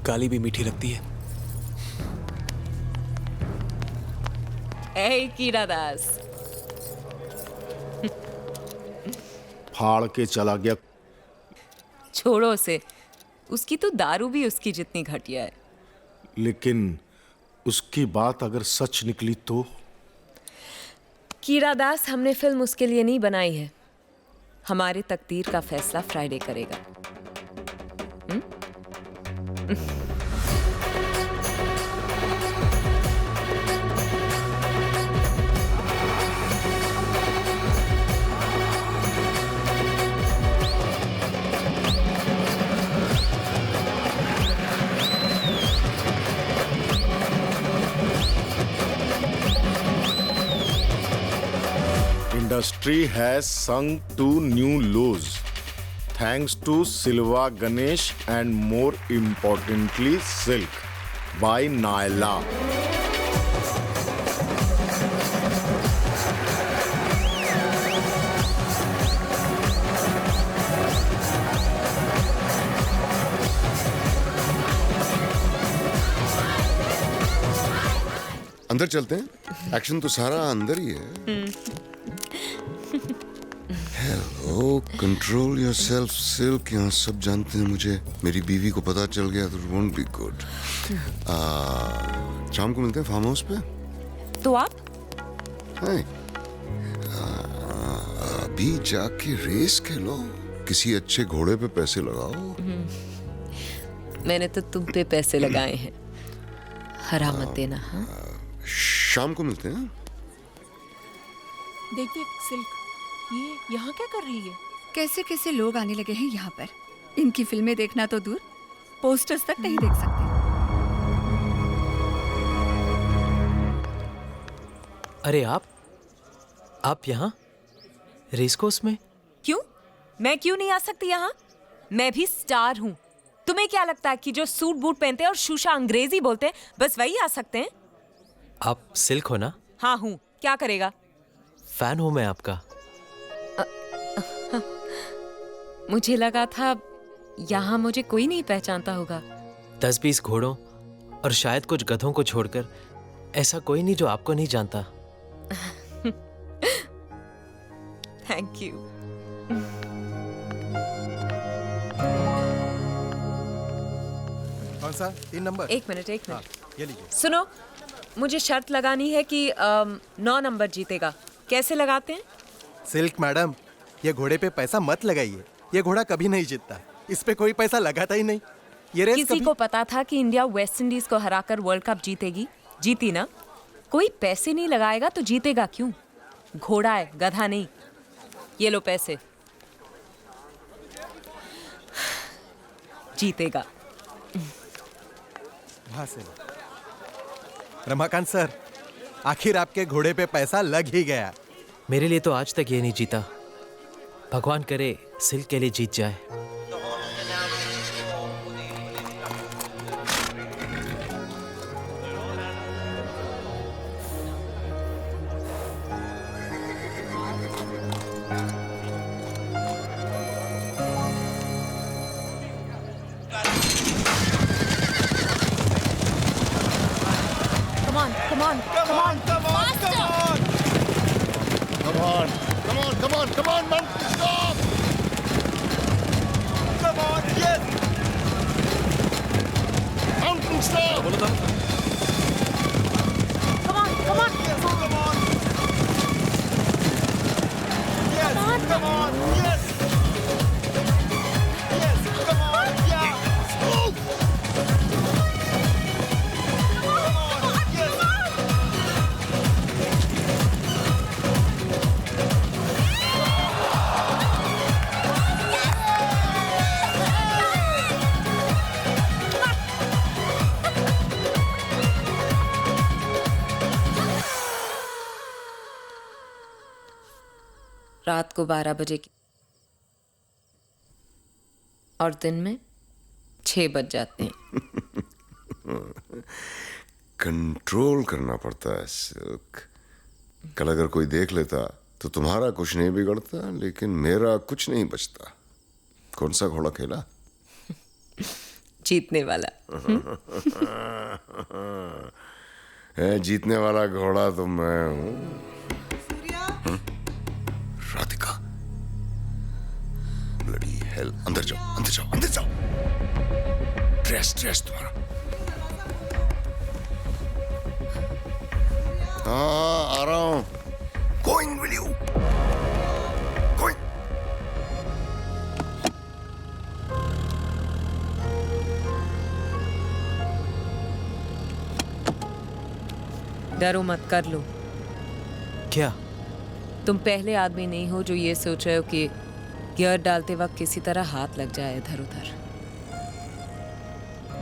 गाली भी मीठी लगती है। ए कीड़ा दास, फाड़ के चला गया। छोड़ो उसे, उसकी तो दारू भी उसकी जितनी घटिया है। लेकिन उसकी बात अगर सच निकली तो? कीड़ा दास, हमने फिल्म उसके लिए नहीं बनाई है। हमारे तकदीर का फैसला फ्राइडे करेगा। Industry has sunk to new lows thanks to Silva Ganesh and more importantly Silk by Naila. अंदर चलते हैं, एक्शन तो सारा अंदर ही है। Hello, control yourself silk. यहाँ सब जानते हैं मुझे, मेरी बीवी को पता चल गया तो इट वोंट बी गुड। शाम को मिलते हैं फार्म हाउस पे। तो आप अभी जाके रेस खेलो, किसी अच्छे घोड़े पे पैसे लगाओ। मैंने तो तुम पे पैसे लगाए हैं, हरा मत देना। हाँ, शाम को मिलते हैं। देखिए सिल्क, ये यहाँ क्या कर रही है? कैसे कैसे लोग आने लगे हैं यहाँ पर। इनकी फिल्में देखना तो दूर, पोस्टर्स तक नहीं देख सकते। अरे आप यहाँ रेस कोर्स में? क्यों? मैं क्यों नहीं आ सकती यहाँ? मैं भी स्टार हूँ। तुम्हें क्या लगता है कि जो सूट बूट पहनते हैं और शूशा अंग्रेजी बोलते हैं बस वही आ सकते हैं? आप सिल्क हो ना? हाँ हूँ, क्या करेगा? फैन हूँ मैं आपका। मुझे लगा था यहाँ मुझे कोई नहीं पहचानता होगा। 10-20 घोड़ों और शायद कुछ गधों को छोड़कर ऐसा कोई नहीं जो आपको नहीं जानता। Thank you. कौन सा? 3 नंबर। एक मिनट ये लीजिए। सुनो, मुझे शर्त लगानी है कि 9 नंबर जीतेगा। कैसे लगाते हैं? सिल्क मैडम, ये घोड़े पे पैसा मत लगाइए, ये घोड़ा कभी नहीं जीतता, इस पे कोई पैसा लगाता ही नहीं। ये रेस किसी को पता था कि इंडिया वेस्ट इंडीज को हराकर वर्ल्ड कप जीतेगी? जीती ना। कोई पैसे नहीं लगाएगा तो जीतेगा क्यों? घोड़ा है, गधा नहीं। ये लो पैसे, जीतेगा। वहां से रमाकांत सर, आखिर आपके घोड़े पे पैसा लग ही गया। मेरे लिए तो आज तक ये नहीं जीता। भगवान करे सिल्क के लिए जीत जाए। Come on, Mountain, stop! Come on, yes! Mountain, stop! Come on. Yes, come on! Yes, come on, yes! Yes, come on, yeah! Move! रात को 12 बजे की और दिन में 6 बज जाते हैं। कंट्रोल करना पड़ता है सिल्क। कल अगर कोई देख लेता तो तुम्हारा कुछ नहीं बिगड़ता, लेकिन मेरा कुछ नहीं बचता। कौन सा घोड़ा खेला? जीतने वाला। जीतने वाला घोड़ा तो मैं हूं। राधिका, ब्लडी हेल, अंदर जाओ, अंदर जाओ, अंदर जाओ। ड्रेस तुम्हारा। हाँ, आ रहा हूं। Going with you. Going. डरो मत, कर लो। क्या? तुम पहले आदमी नहीं हो जो ये सोच रहे हो कि गियर डालते वक्त किसी तरह हाथ लग जाए इधर उधर।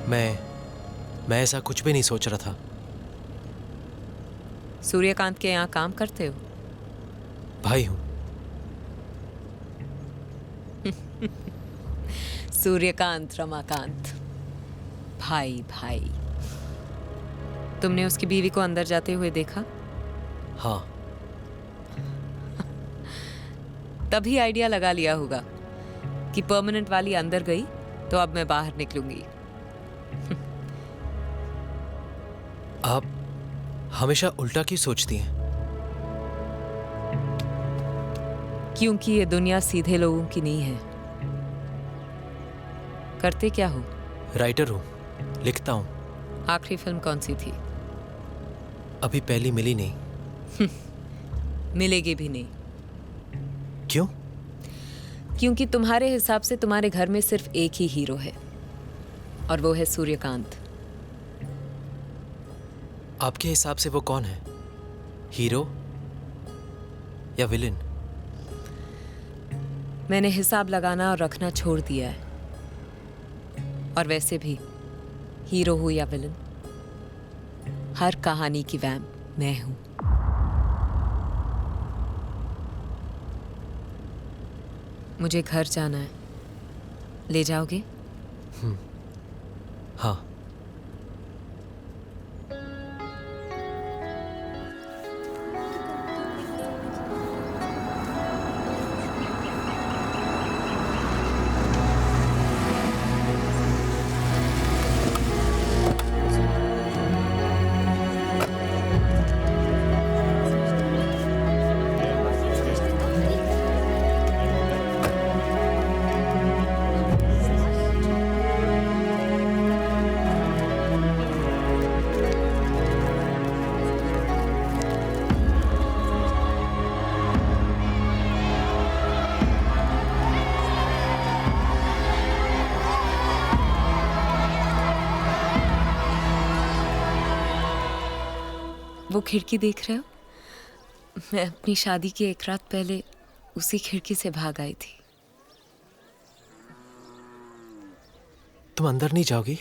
मैं ऐसा कुछ भी नहीं सोच रहा था। सूर्यकांत के यहाँ काम करते हो? भाई हूं। सूर्यकांत, रमाकांत, भाई भाई। तुमने उसकी बीवी को अंदर जाते हुए देखा? हाँ। तभी आइडिया लगा लिया होगा कि परमानेंट वाली अंदर गई तो अब मैं बाहर निकलूंगी। हमेशा उल्टा क्यों सोचती हैं? क्योंकि ये दुनिया सीधे लोगों की नहीं है। करते क्या हो? राइटर हूँ, लिखता हूँ। आखिरी फिल्म कौन सी थी? अभी पहली मिली नहीं। मिलेगी भी नहीं। क्यों? क्योंकि तुम्हारे हिसाब से तुम्हारे घर में सिर्फ एक ही हीरो है, और वो है सूर्यकांत। आपके हिसाब से वो कौन है, हीरो या विलेन? मैंने हिसाब लगाना और रखना छोड़ दिया है। और वैसे भी हीरो हो या विलेन, हर कहानी की वैम्प मैं हूं। मुझे घर जाना है, ले जाओगे? हाँ। वो खिड़की देख रहे हो? मैं अपनी शादी की एक रात पहले उसी खिड़की से भाग आई थी। तुम अंदर नहीं जाओगी?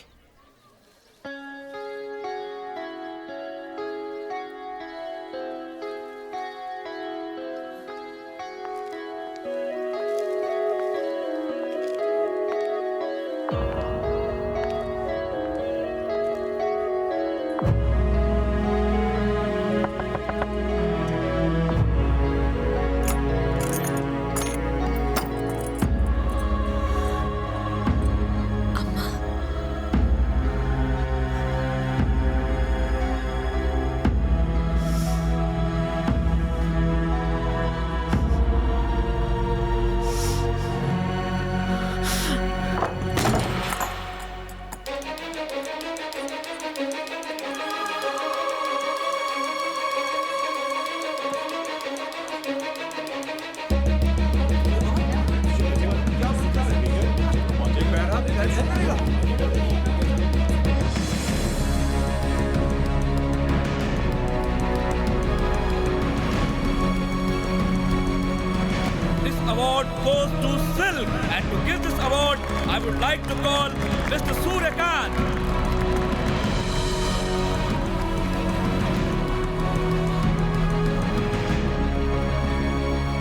Award goes to Silk, and to give this award, I would like to call Mr. Suryakant.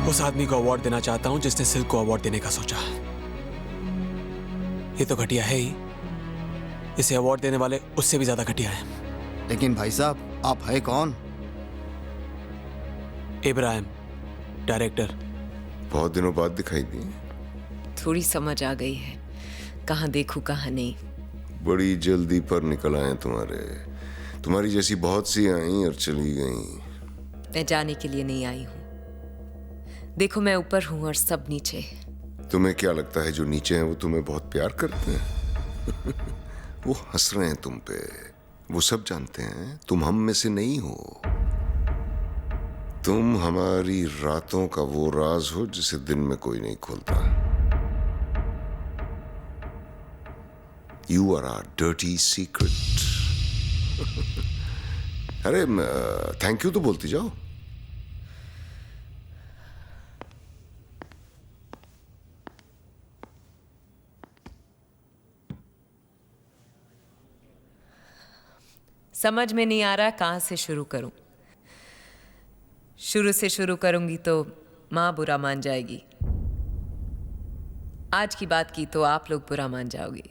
उस आदमी को अवार्ड देना चाहता हूं जिसने सिल्क को अवार्ड देने का सोचा। ये तो घटिया है ही, इसे अवार्ड देने वाले उससे भी ज्यादा घटिया है। लेकिन भाई साहब, आप है कौन? इब्राहिम, डायरेक्टर। बहुत दिनों बाद दिखाई दी। थोड़ी समझ आ गई है, कहाँ देखूं कहाँ नहीं। बड़ी जल्दी पर निकल आए तुम्हारी जैसी बहुत सी आई और चली गई। मैं जाने के लिए नहीं आई हूँ। देखो, मैं ऊपर हूँ और सब नीचे। तुम्हें क्या लगता है जो नीचे हैं वो तुम्हें बहुत प्यार करते हैं? वो हंस रहे हैं तुम पे। वो सब जानते हैं तुम हम में से नहीं हो। तुम हमारी रातों का वो राज हो जिसे दिन में कोई नहीं खोलता। You are our dirty secret. अरे थैंक यू तो बोलती जाओ। समझ में नहीं आ रहा कहाँ से शुरू करूं। शुरू से शुरू करूंगी तो माँ बुरा मान जाएगी। आज की बात की तो आप लोग बुरा मान जाओगे,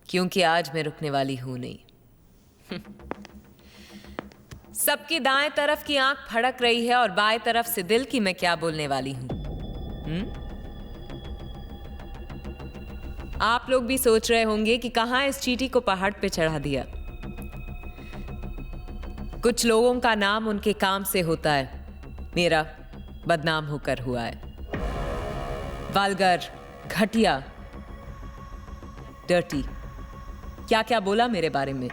क्योंकि आज मैं रुकने वाली हूं नहीं। सबकी दाएं तरफ की आंख फड़क रही है और बाएं तरफ से दिल की मैं क्या बोलने वाली हूं। आप लोग भी सोच रहे होंगे कि कहां इस चींटी को पहाड़ पे चढ़ा दिया। कुछ लोगों का नाम उनके काम से होता है, मेरा बदनाम होकर हुआ है। वल्गर, घटिया, डर्टी, क्या क्या बोला मेरे बारे में।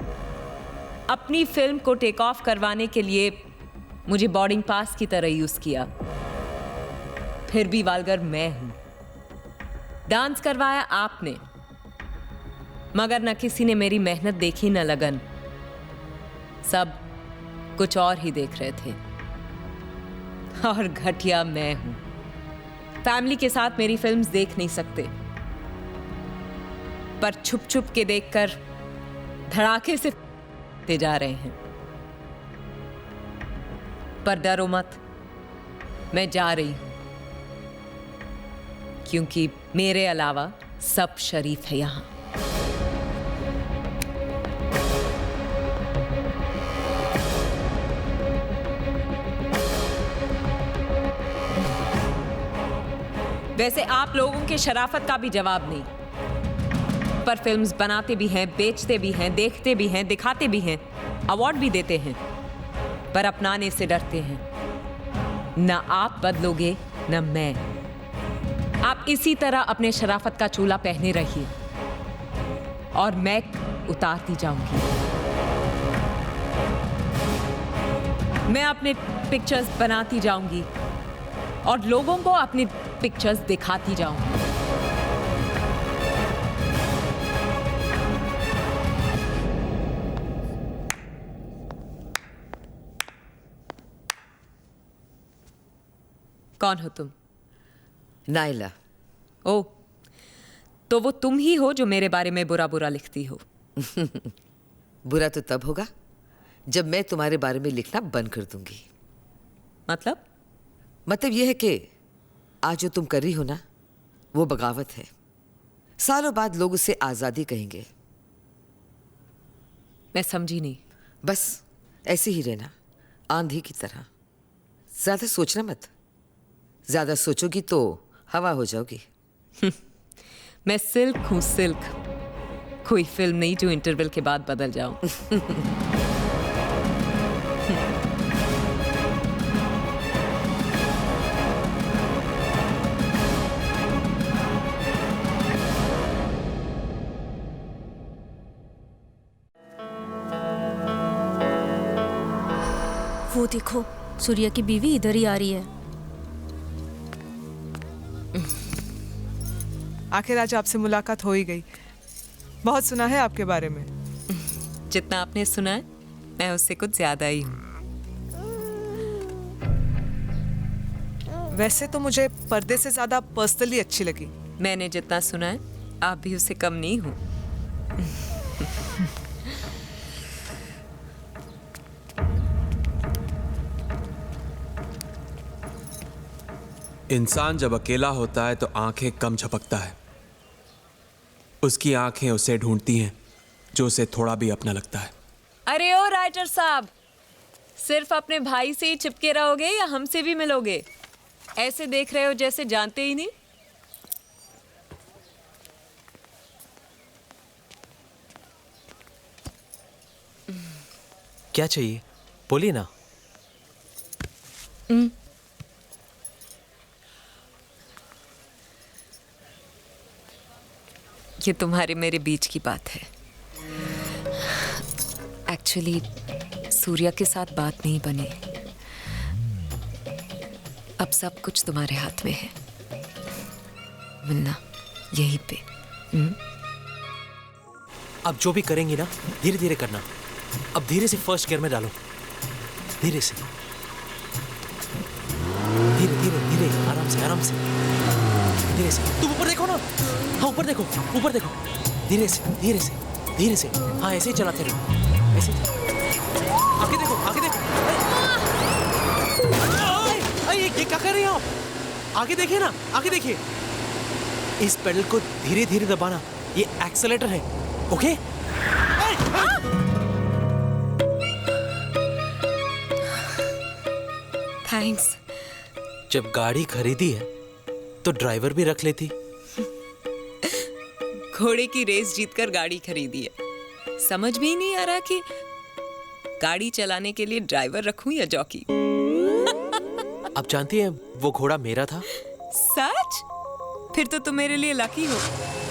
अपनी फिल्म को टेक ऑफ करवाने के लिए मुझे बोर्डिंग पास की तरह यूज किया। फिर भी वल्गर मैं हूं। डांस करवाया आपने, मगर न किसी ने मेरी मेहनत देखी न लगन। सब कुछ और ही देख रहे थे। और घटिया मैं हूं। फैमिली के साथ मेरी फिल्म्स देख नहीं सकते, पर छुप छुप के देखकर धड़ाके से ते जा रहे हैं। पर डरो मत, मैं जा रही हूं, क्योंकि मेरे अलावा सब शरीफ है यहां। वैसे आप लोगों के शराफत का भी जवाब नहीं, पर फिल्म्स बनाते भी हैं, बेचते भी हैं, देखते भी हैं, दिखाते भी हैं, अवार्ड भी देते हैं, पर अपनाने से डरते हैं। ना आप बदलोगे न मैं। आप इसी तरह अपने शराफत का चूल्हा पहने रहिए और मैं उतारती जाऊंगी। मैं अपने पिक्चर्स बनाती जाऊंगी और लोगों को अपनी पिक्चर्स दिखाती जाऊंगी। कौन हो तुम? नाइला। ओ, तो वो तुम ही हो जो मेरे बारे में बुरा बुरा लिखती हो। बुरा तो तब होगा जब मैं तुम्हारे बारे में लिखना बंद कर दूंगी। मतलब यह है कि आज जो तुम कर रही हो ना, वो बगावत है। सालों बाद लोग उसे आजादी कहेंगे। मैं समझी नहीं। बस ऐसे ही रहना, आंधी की तरह। ज्यादा सोचना मत। ज्यादा सोचोगी तो हवा हो जाओगी। मैं सिल्क हूं, सिल्क। कोई फिल्म नहीं जो इंटरवल के बाद बदल जाऊं। वो देखो, सूर्या की बीवी इधर ही आ रही है। आखिर आज आपसे मुलाकात हो ही गई। बहुत सुना है आपके बारे में। जितना आपने सुना है, मैं उससे कुछ ज्यादा ही हूँ। वैसे तो मुझे पर्दे से ज्यादा पर्सनली अच्छी लगी। मैंने जितना सुना है, आप भी उससे कम नहीं हो। इंसान जब अकेला होता है तो आंखें कम झपकता है। उसकी आंखें उसे ढूंढती हैं जो उसे थोड़ा भी अपना लगता है। अरे ओ राइटर साहब, सिर्फ अपने भाई से ही चिपके रहोगे या हमसे भी मिलोगे? ऐसे देख रहे हो जैसे जानते ही नहीं। क्या चाहिए बोलिए ना। ये तुम्हारे मेरे बीच की बात है। एक्चुअली सूर्या के साथ बात नहीं बनी। अब सब कुछ तुम्हारे हाथ में है। मिलना यहीं पे। अब जो भी करेंगी ना, धीरे धीरे करना। अब धीरे से फर्स्ट गियर में डालो। धीरे से, धीरे धीरे धीरे, आराम से आराम से, धीरे से। तुम ऊपर देखो ना। हाँ ऊपर देखो, ऊपर देखो। धीरे से धीरे से धीरे से। हाँ ऐसे ही चलाते रहो, ऐसे ही। आगे देखो, आगे देखो। ये क्या कर रहे हो आप? आगे देखिए ना, आगे देखिए। इस पेडल को धीरे धीरे दबाना, ये एक्सेलेरेटर है। ओके? थैंक्स। जब गाड़ी खरीदी है तो ड्राइवर भी रख लेती। घोड़े की रेस जीतकर गाड़ी खरीदी है। समझ में ही नहीं आ रहा कि गाड़ी चलाने के लिए ड्राइवर रखूं या जॉकी? आप जानती हैं वो घोड़ा मेरा था। सच? फिर तो तुम मेरे लिए लकी हो।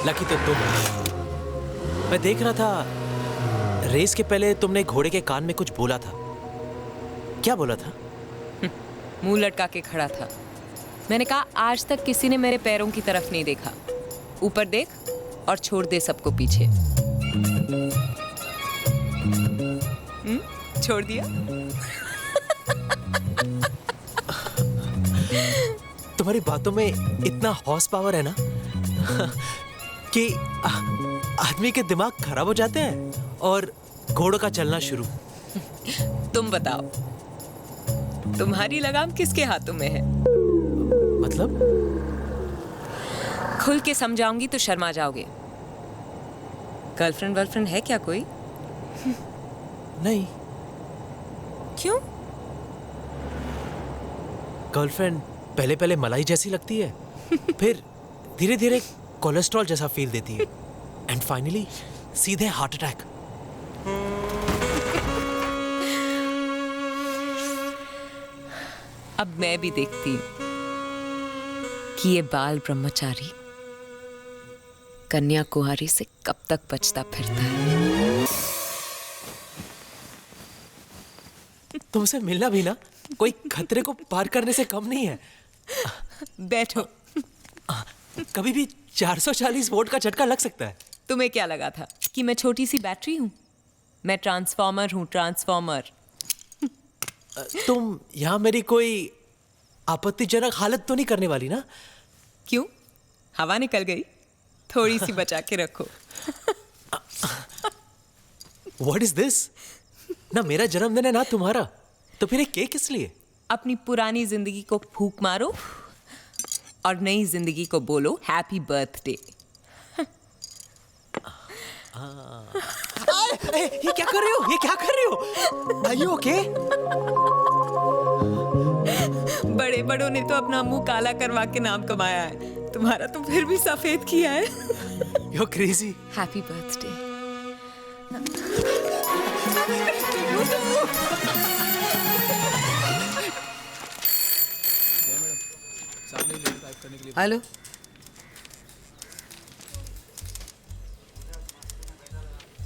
लकी तो तुम हो। मैं देख रहा था रेस के पहले तुमने घोड़े के कान में कुछ बोला था। क्या बोला था? मुंह लटका के खड़ा था। मैंने कहा आज तक किसी ने मेरे पैरों की तरफ नहीं देखा। ऊपर देख और छोड़ दे सबको पीछे। छोड़ दिया? तुम्हारी बातों में इतना हॉर्स पावर है ना कि आदमी के दिमाग खराब हो जाते हैं और घोड़ों का चलना शुरू। तुम बताओ, तुम्हारी लगाम किसके हाथों में है? मतलब? खुल के समझाऊंगी तो शर्मा जाओगे। गर्लफ्रेंड वर्लफ्रेंड है क्या कोई? नहीं। क्यों? गर्लफ्रेंड पहले पहले मलाई जैसी लगती है, फिर धीरे धीरे कोलेस्ट्रॉल जैसा फील देती है, एंड फाइनली सीधे हार्ट अटैक। अब मैं भी देखती हूँ कि ये बाल ब्रह्मचारी कन्या कुमारी से कब तक बचता फिरता है। तुमसे मिलना भी ना कोई खतरे को पार करने से कम नहीं है। बैठो। कभी भी 440 वोल्ट का झटका लग सकता है। तुम्हें क्या लगा था कि मैं छोटी सी बैटरी हूं? मैं ट्रांसफॉर्मर हूं, ट्रांसफॉर्मर। तुम यहाँ मेरी कोई आपत्तिजनक हालत तो नहीं करने वाली ना? क्यों? हवा निकल गई? थोड़ी सी बचा के रखो। What is this? ना मेरा जन्मदिन है ना तुम्हारा, तो फिर ये केक किस लिए? अपनी पुरानी जिंदगी को फूंक मारो और नई जिंदगी को बोलो हैप्पी बर्थडे। ये क्या कर रहे हो? ये क्या कर रहे हो? Are you okay? बड़े बड़ों ने तो अपना मुंह काला करवा के नाम कमाया है, तुम्हारा तो फिर भी सफेद किया है। You're crazy. Happy birthday. Hello,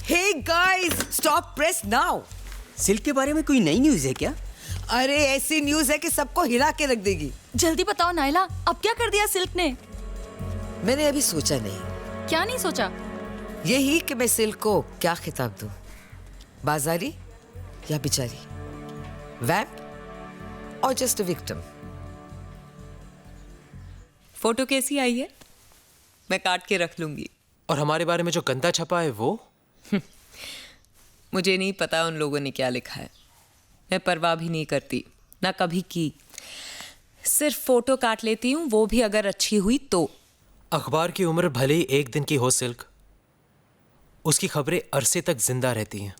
hey guys, stop press now. Silk के बारे में कोई नई न्यूज़ है क्या? अरे ऐसी न्यूज़ है कि सबको हिला के रख देगी। जल्दी बताओ नायला, अब क्या कर दिया सिल्क ने? मैंने अभी सोचा नहीं। क्या नहीं सोचा? यही कि मैं सिल्क को क्या खिताब दूं, बाजारी या बिचारी, वैम्प और जस्ट अ विक्टिम। फोटो कैसी आई है? मैं काट के रख लूंगी। और हमारे बारे में जो गंदा छपा है वो? मुझे नहीं पता उन लोगों ने क्या लिखा है। मैं परवाह भी नहीं करती, ना कभी की। सिर्फ फोटो काट लेती हूँ, वो भी अगर अच्छी हुई तो। अखबार की उम्र भले ही एक दिन की हो सिल्क, उसकी खबरें अरसे तक जिंदा रहती हैं।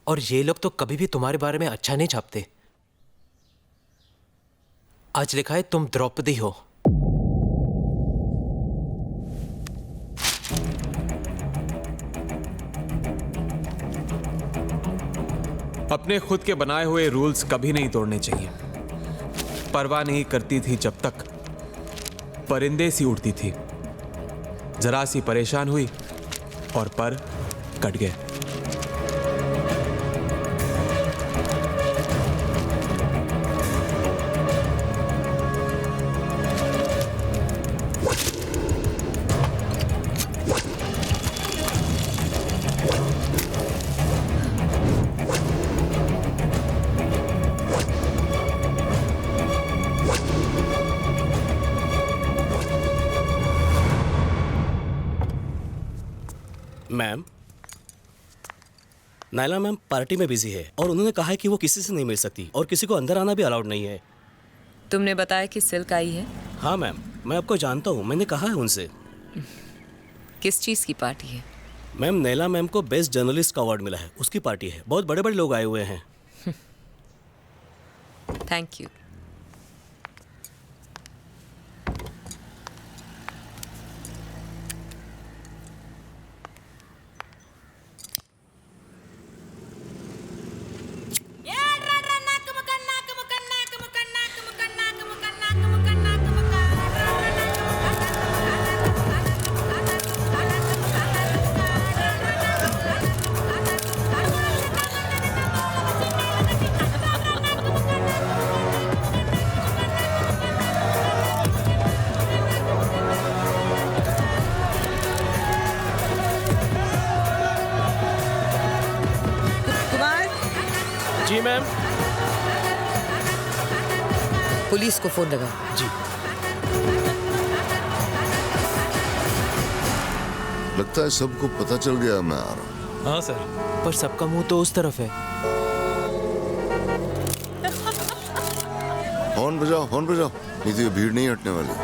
और ये लोग तो कभी भी तुम्हारे बारे में अच्छा नहीं छापते। आज लिखा है तुम द्रौपदी हो। अपने खुद के बनाए हुए रूल्स कभी नहीं तोड़ने चाहिए। परवाह नहीं करती थी जब तक परिंदे सी उड़ती थी। जरा सी परेशान हुई और पर कट गए। मैम, नायला मैम पार्टी में बिजी है और उन्होंने कहा है कि वो किसी से नहीं मिल सकती और किसी को अंदर आना भी अलाउड नहीं है। तुमने बताया कि सिल्क आई है? हाँ मैम, मैं आपको जानता हूँ, मैंने कहा है उनसे। किस चीज़ की पार्टी है? मैम, नैला मैम को बेस्ट जर्नलिस्ट का अवार्ड मिला है, उसकी पार्टी है। बहुत बड़े बड़े लोग आए हुए हैं। Thank you. जी मैम। पुलिस को फोन लगा। जी। लगता है सबको पता चल गया मैं आ रहा हूँ। हाँ सर, पर सबका मुंह तो उस तरफ है। हॉर्न बजाओ, नहीं तो ये भीड़ नहीं हटने वाली।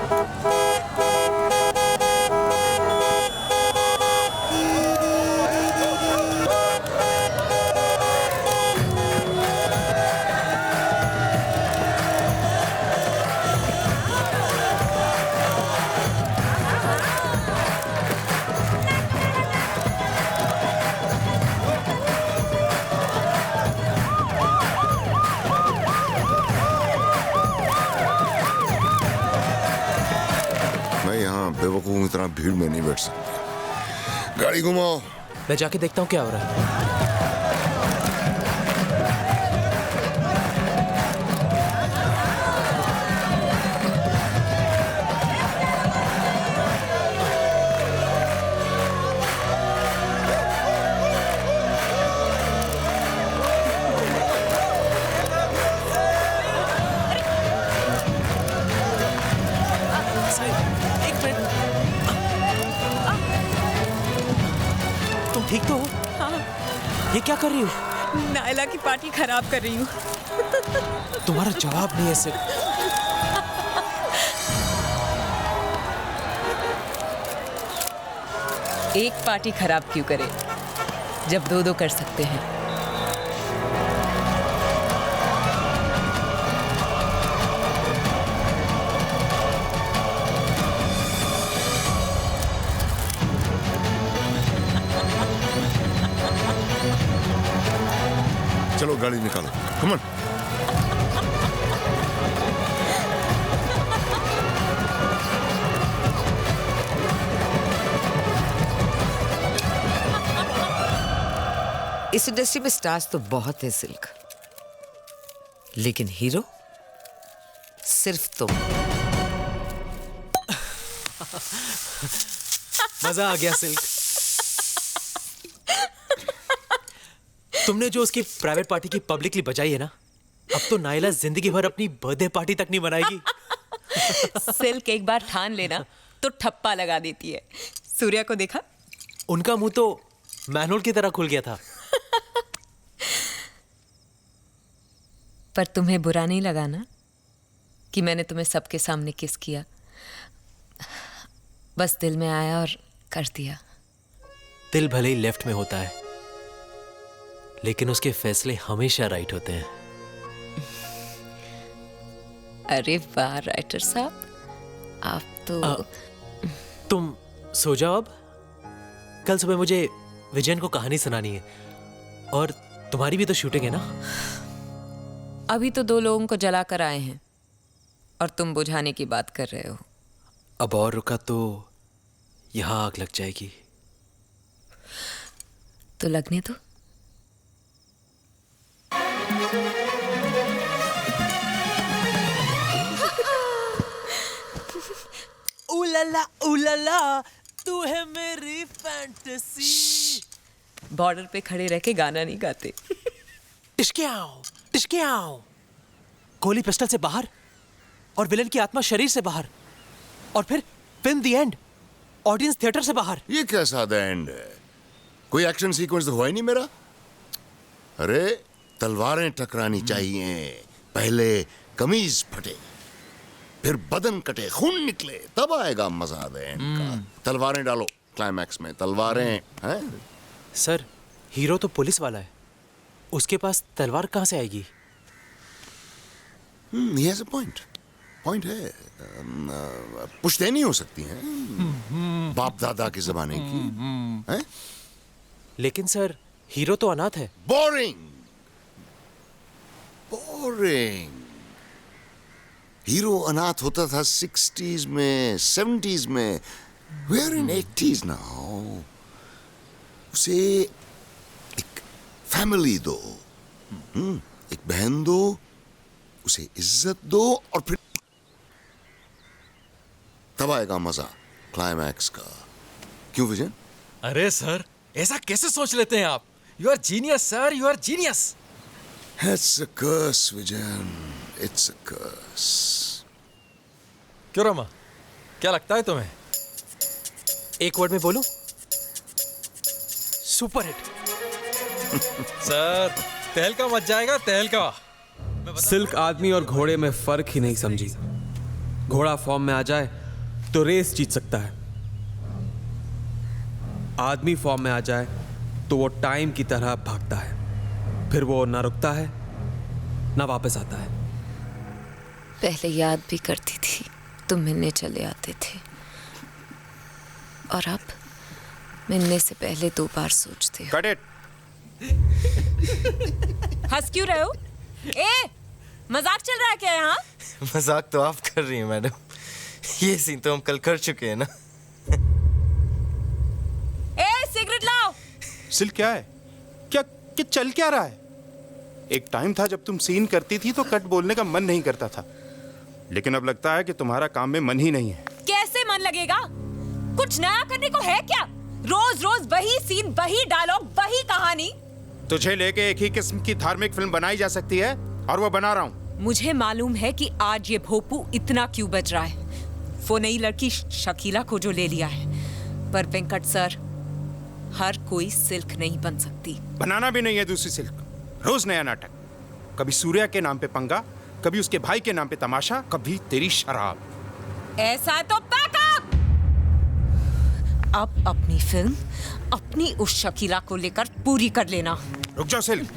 बेवकूफ इतना भीड़ में नहीं बैठ सकते। गाड़ी घुमाओ। मैं जाके देखता हूँ क्या हो रहा है। ठीक तो हो? हाँ। ये क्या कर रही हो? नायला की पार्टी खराब कर रही हूँ। तुम्हारा जवाब नहीं है सिर्फ। एक पार्टी खराब क्यों करे जब दो दो कर सकते हैं। चलो गाड़ी निकालो, कम ऑन। इस इंडस्ट्री में स्टार्स तो बहुत है सिल्क, लेकिन हीरो सिर्फ तुम। मजा आ गया सिल्क। तुमने जो उसकी प्राइवेट पार्टी की पब्लिकली बजाई है ना, अब तो नायला जिंदगी भर अपनी बर्थडे पार्टी तक नहीं बनाएगी। सिल्क एक बार ठान लेना तो ठप्पा लगा देती है। सूर्या को देखा? उनका मुंह तो मैनुअल की तरह खुल गया था। पर तुम्हें बुरा नहीं लगा ना कि मैंने तुम्हें सबके सामने किस किया? बस दिल में आया और कर दिया। दिल भले ही लेफ्ट में होता है, लेकिन उसके फैसले हमेशा राइट होते हैं। अरे वाह राइटर साहब, आप तो तुम सो जाओ अब। कल सुबह मुझे विजयन को कहानी सुनानी है, और तुम्हारी भी तो शूटिंग है ना। अभी तो 2 लोगों को जला कर आए हैं और तुम बुझाने की बात कर रहे हो। अब और रुका तो यहां आग लग जाएगी। तो लगने दो। उलाला, तू है मेरी फैंटेसी। बॉर्डर पे खड़े रह के गाना नहीं गाते। टिश्क्याओ। गोली पिस्टल से बाहर और विलन की आत्मा शरीर से बाहर, और फिर film the end, audience theatre से बाहर। ये क्या सादा एंड है? कोई एक्शन सीक्वेंस तो हुआ ही नहीं मेरा। अरे तलवारें टकरानी चाहिए, पहले कमीज फटे, फिर बदन कटे, खून निकले, तब आएगा मजा द एंड का। तलवारें डालो क्लाइमैक्स में, तलवारें हैं। सर, हीरो तो पुलिस वाला है, उसके पास तलवार कहां से आएगी? he has a point. Point है। पुश्तैनी हो सकती हैं, बाप दादा के जमाने की हैं? लेकिन सर, हीरो तो अनाथ है। बोरिंग। हीरो अनाथ होता था 60s में, 70s में। We're in 80s now. उसे एक फैमिली दो, एक बहन दो, उसे इज्जत दो, और फिर तब आएगा मजा क्लाइमैक्स का। क्यों विजन? अरे सर, ऐसा कैसे सोच लेते हैं आप? You are genius sir, you are genius. It's a curse, Vijayan. It's a curse. क्यों रमा, क्या लगता है तुम्हें? एक वर्ड में बोलूं? Super hit. सर, तहलका मच जाएगा, तहलका। सिल्क आदमी और घोड़े में फर्क ही नहीं समझी। घोड़ा फॉर्म में आ जाए तो रेस जीत सकता है, आदमी फॉर्म में आ जाए तो वो टाइम की तरह भागता है, फिर वो ना रुकता है ना वापस आता है। पहले याद भी करती थी, तुम मिलने चले आते थे, और अब मिलने से पहले 2 बार सोचते हो। Cut it. हंस क्यों रहे हो? ए, मजाक चल रहा है क्या यहाँ? मजाक तो आप कर रही हैं मैडम, ये सीन तो हम कल कर चुके हैं ना। ए, सिगरेट लाओ। सिल्क क्या है? क्या चल क्या रहा है? एक टाइम था जब तुम सीन करती थी तो कट बोलने का मन नहीं करता था, लेकिन अब लगता है कि तुम्हारा काम में मन ही नहीं है। कैसे मन लगेगा? कुछ नया करने को है क्या? रोज रोज वही सीन, वही डायलॉग, वही कहानी। तुझे लेके एक ही किस्म की धार्मिक फिल्म बनाई जा सकती है, और वो बना रहा हूँ। मुझे मालूम है कि आज ये भोपू इतना क्यों बज रहा है। वो नई लड़की शकीला को जो ले लिया है, पर वेंकट सर, हर कोई सिल्क नहीं बन सकती। बनाना भी नहीं है दूसरी सिल्क, रोज नया नाटक। कभी सूर्या के नाम पे पंगा, कभी उसके भाई के नाम पे तमाशा, कभी तेरी शराब। ऐसा है तो पैकअप। अब अपनी फिल्म अपनी उस शकीला को लेकर पूरी कर लेना। रुक जाओ सिल्क,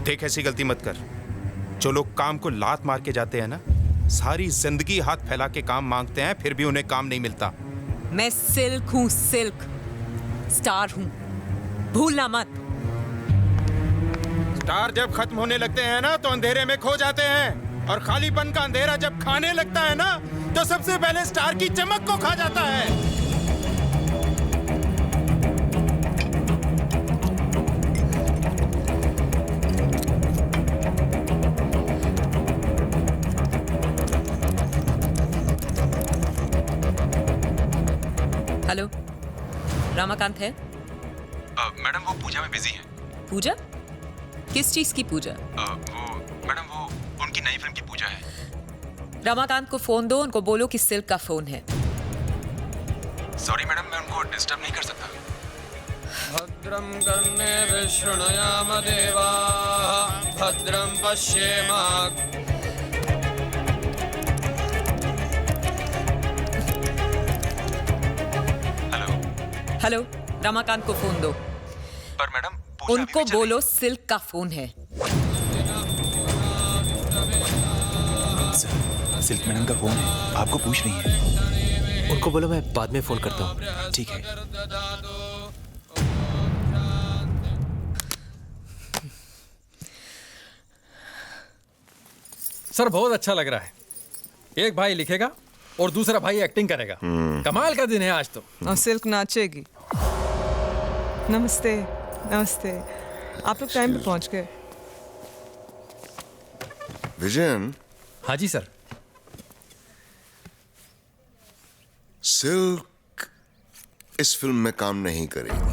देख ऐसी गलती मत कर। जो लोग काम को लात मार के जाते हैं ना, सारी जिंदगी हाथ फैला के काम मांगते हैं, फिर भी उन्हें काम नहीं मिलता। मैं सिल्क हूँ, सिल्क स्टार हूँ, भूलना मत। स्टार जब खत्म होने लगते हैं ना तो अंधेरे में खो जाते हैं, और खालीपन का अंधेरा जब खाने लगता है ना तो सबसे पहले स्टार की चमक को खा जाता है। हेलो, रामाकांत है? मैडम वो पूजा में बिजी है। पूजा? किस चीज की पूजा? मैडम वो उनकी नई फिल्म की पूजा है। रमाकांत को फोन दो, उनको बोलो कि सिल्क का फोन है। सॉरी मैडम, मैं उनको डिस्टर्ब नहीं कर सकता। भद्रम कर्णे शृणुयाम देवाः भद्रम पश्येम। हेलो, रमाकांत को फोन दो। पर मैडम उनको बोलो सिल्क का फोन है। सिल्क मैडम का फोन है, आपको पूछ रही है। उनको बोलो मैं बाद में फोन करता हूँ। ठीक है। सर बहुत अच्छा लग रहा है। एक भाई लिखेगा और दूसरा भाई एक्टिंग करेगा। कमाल का दिन है आज तो। और सिल्क नाचेगी। नमस्ते। नमस्ते, आप लोग टाइम पे पहुंच गए। विजयन। हाँ जी सर। सिल्क इस फिल्म में काम नहीं करेगी।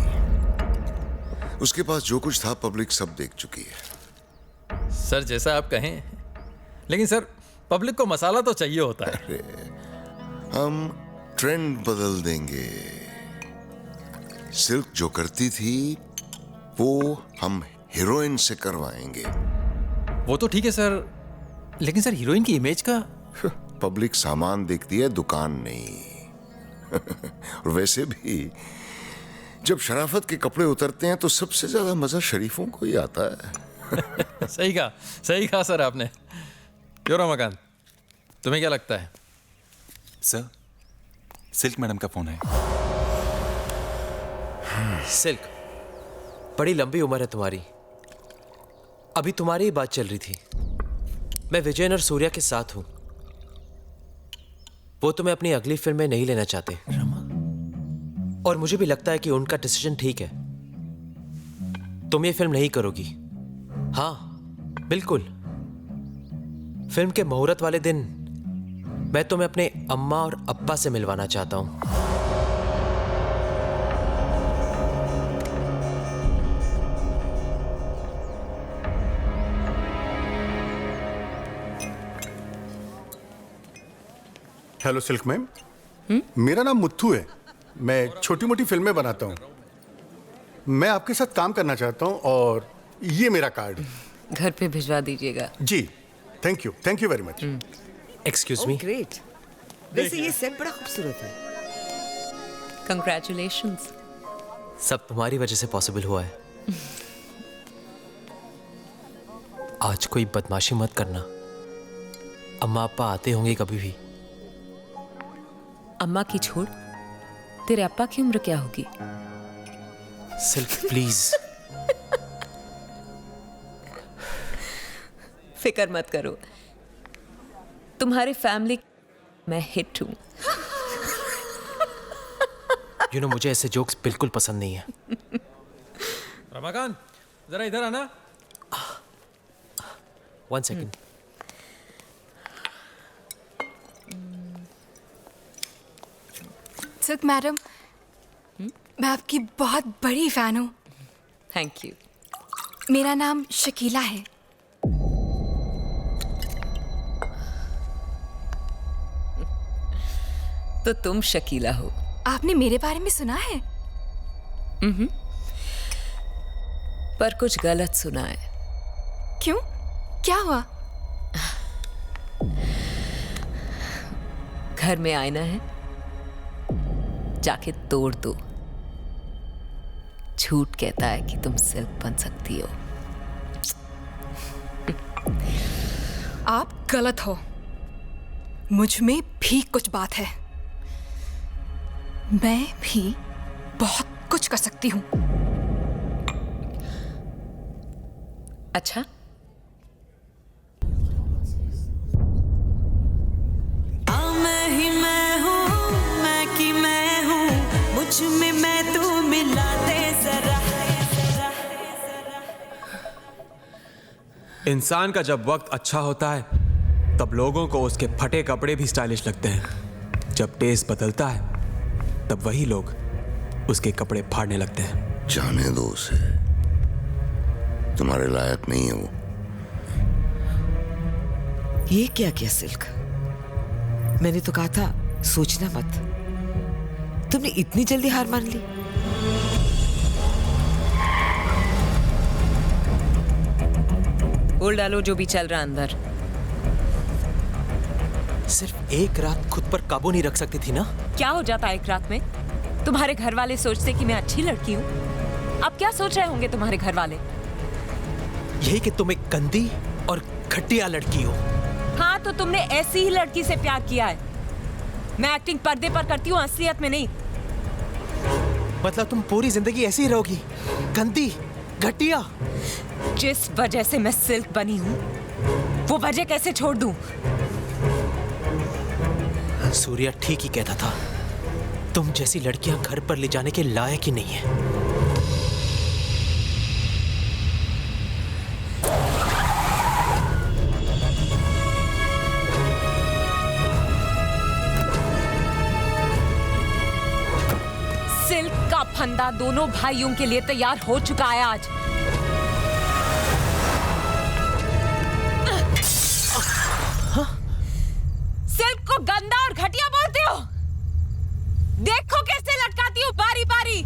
उसके पास जो कुछ था पब्लिक सब देख चुकी है। सर जैसा आप कहें, लेकिन सर पब्लिक को मसाला तो चाहिए होता है। हम ट्रेंड बदल देंगे। सिल्क जो करती थी वो हम हीरोइन से करवाएंगे। वो तो ठीक है सर, लेकिन सर हीरोइन की इमेज का। पब्लिक सामान देखती है, दुकान नहीं। और वैसे भी जब शराफत के कपड़े उतरते हैं तो सबसे ज्यादा मजा शरीफों को ही आता है। सही कहा सर आपने। क्यों रमाकांत, तुम्हें क्या लगता है? सर, सिल्क मैडम का फोन है। सिल्क, बड़ी लंबी उम्र है तुम्हारी। अभी तुम्हारी ही बात चल रही थी। मैं विजयन और सूर्या के साथ हूं। वो तुम्हें अपनी अगली फिल्म में नहीं लेना चाहते, और मुझे भी लगता है कि उनका डिसीजन ठीक है। तुम ये फिल्म नहीं करोगी। हाँ बिल्कुल, फिल्म के मुहूर्त वाले दिन मैं तुम्हें अपने अम्मा और अब्बा से मिलवाना चाहता हूं। हेलो सिल्क मैम, मेरा नाम मुत्थू है। मैं छोटी मोटी फिल्में बनाता हूँ। मैं आपके साथ काम करना चाहता हूँ और ये मेरा कार्ड। घर पे भिजवा दीजिएगा। जी, thank you very much. Excuse me. Great. वैसे ये सेट बड़ा खूबसूरत है। कंग्रेचुलेशंस। सब तुम्हारी वजह से पॉसिबल हुआ है। आज कोई बदमाशी मत करना। अम्मा अप्पा आते होंगे कभी भी। अम्मा की छोड़, तेरे अप्पा की उम्र क्या होगी? Silk please. फिक्र मत करो, तुम्हारी फैमिली मैं हिट हूं। यू नो मुझे ऐसे जोक्स बिल्कुल पसंद नहीं है। रमाकांत, जरा इधर आना। 1 सेकेंड। सिल्क मैडम, मैं आपकी बहुत बड़ी फैन हूँ। Thank you. मेरा नाम शकीला है। तो तुम शकीला हो। आपने मेरे बारे में सुना है? पर कुछ गलत सुना है। क्यों? क्या हुआ? घर में आईना है, जाके तोड़ दो। झूठ कहता है कि तुम सिल्क बन सकती हो। आप गलत हो। मुझ में भी कुछ बात है। मैं भी बहुत कुछ कर सकती हूँ। अच्छा, मैं ही मैं हूँ, मैं की मैं हूँ, मुझ में मैं तू मिला दे जरा। इंसान का जब वक्त अच्छा होता है तब लोगों को उसके फटे कपड़े भी स्टाइलिश लगते हैं। जब टेस्ट बदलता है तब वही लोग उसके कपड़े फाड़ने लगते हैं। जाने दो उसे, तुम्हारे लायक नहीं है वो। ये क्या किया सिल्क? मैंने तो कहा था सोचना मत। तुमने इतनी जल्दी हार मान ली? बोल डालो जो भी चल रहा अंदर। सिर्फ एक रात खुद पर काबू नहीं रख सकती थी ना? क्या हो जाता है एक रात में? तुम्हारे घर वाले सोचते कि मैं अच्छी लड़की हूँ। अब क्या सोच रहे होंगे तुम्हारे घर वाले? यही कि तुम एक गंदी और घटिया लड़की हो। हाँ, तो तुमने ऐसी ही लड़की से प्यार किया है। मैं एक्टिंग पर्दे पर करती हूँ, असलियत में नहीं। मतलब तुम पूरी जिंदगी ऐसी ही रहोगी, गंदी घटिया? जिस वजह से मैं सिल्क बनी हूँ वो वजह कैसे छोड़ दूं? सूर्या ठीक ही कहता था, तुम जैसी लड़कियां घर पर ले जाने के लायक ही नहीं है। सिल्क का फंदा दोनों भाइयों के लिए तैयार हो चुका है आज। सिल्क को गंदा और घटिया बोलते हो? देखो कैसे लटकाती हूँ बारी बारी।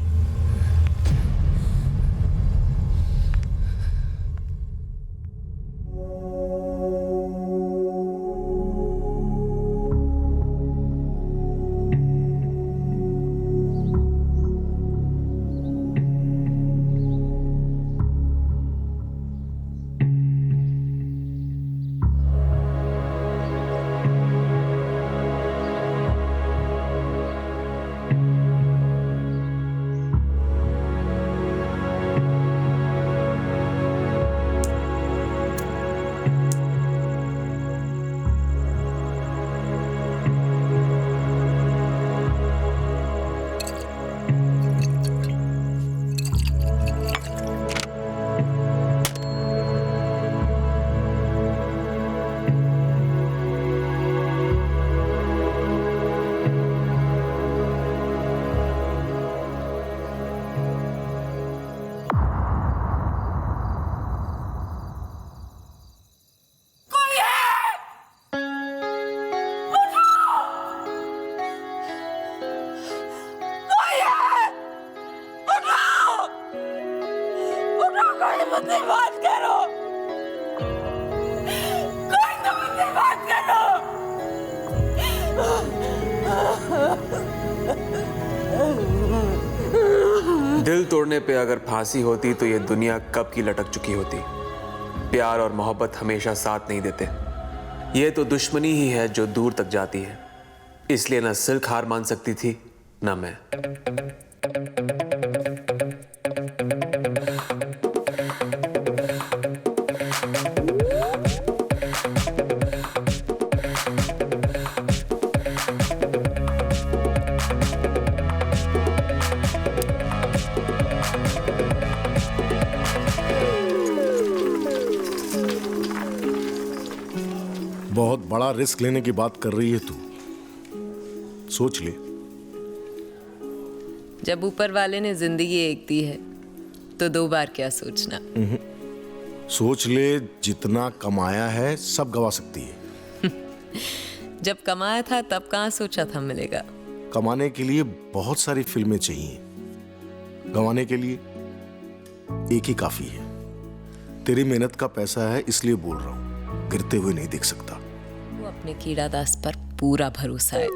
कोई मुझसे बात करो, कोई तो मुझसे बात करो। दिल तोड़ने पे अगर फांसी होती तो ये दुनिया कब की लटक चुकी होती। प्यार और मोहब्बत हमेशा साथ नहीं देते। ये तो दुश्मनी ही है जो दूर तक जाती है। इसलिए ना सिल्क हार मान सकती थी ना मैं। बहुत बड़ा रिस्क लेने की बात कर रही है तू, सोच ले। जब ऊपर वाले ने जिंदगी एक दी है तो 2 बार क्या सोचना। सोच ले, जितना कमाया है सब गवा सकती है। जब कमाया था तब कहाँ सोचा था मिलेगा। कमाने के लिए बहुत सारी फिल्में चाहिए, गंवाने के लिए एक ही काफी है। तेरी मेहनत का पैसा है इसलिए बोल रहा हूं, गिरते हुए नहीं देख सकता। वो अपने कीड़ा दास पर पूरा भरोसा है।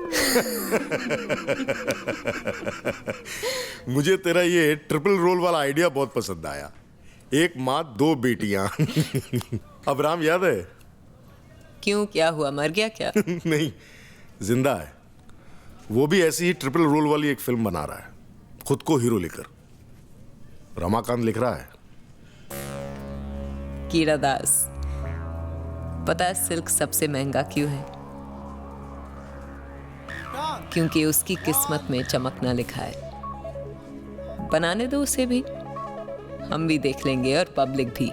मुझे तेरा ये ट्रिपल रोल वाला आइडिया बहुत पसंद आया। 1 माँ 2 बेटियां। अब राम याद है? क्यों, क्या हुआ, मर गया क्या? नहीं, जिंदा है। वो भी ऐसी ही ट्रिपल रोल वाली एक फिल्म बना रहा है, खुद को हीरो लेकर। रमाकांत लिख रहा है। कीड़ा दास, पता है सिल्क सबसे महंगा क्यों है? क्योंकि उसकी किस्मत में चमकना लिखा है। बनाने दो उसे भी, हम भी देख लेंगे और पब्लिक भी।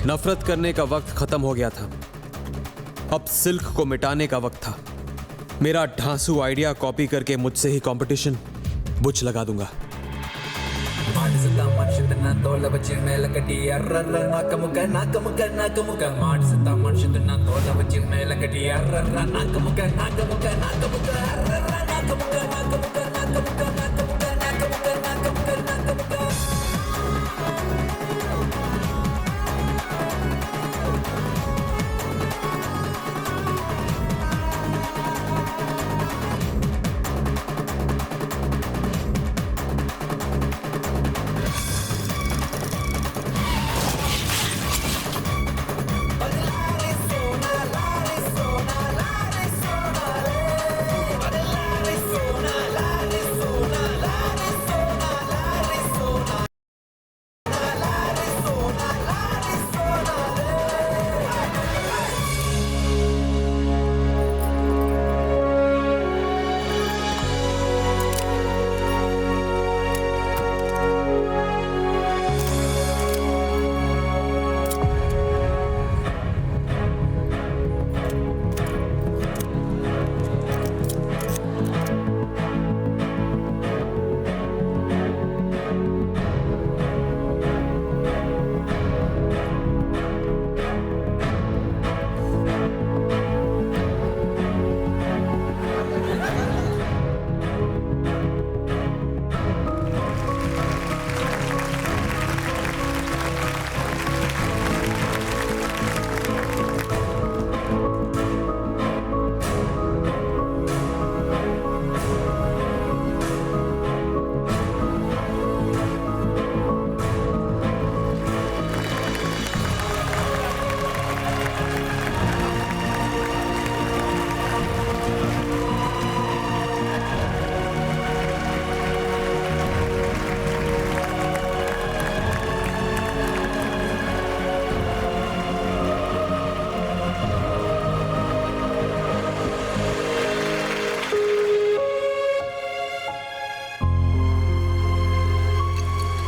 नफरत करने का वक्त खत्म हो गया था, अब सिल्क को मिटाने का वक्त था। मेरा ढांसू आइडिया कॉपी करके मुझसे ही कंपटीशन बुच लगा दूंगा।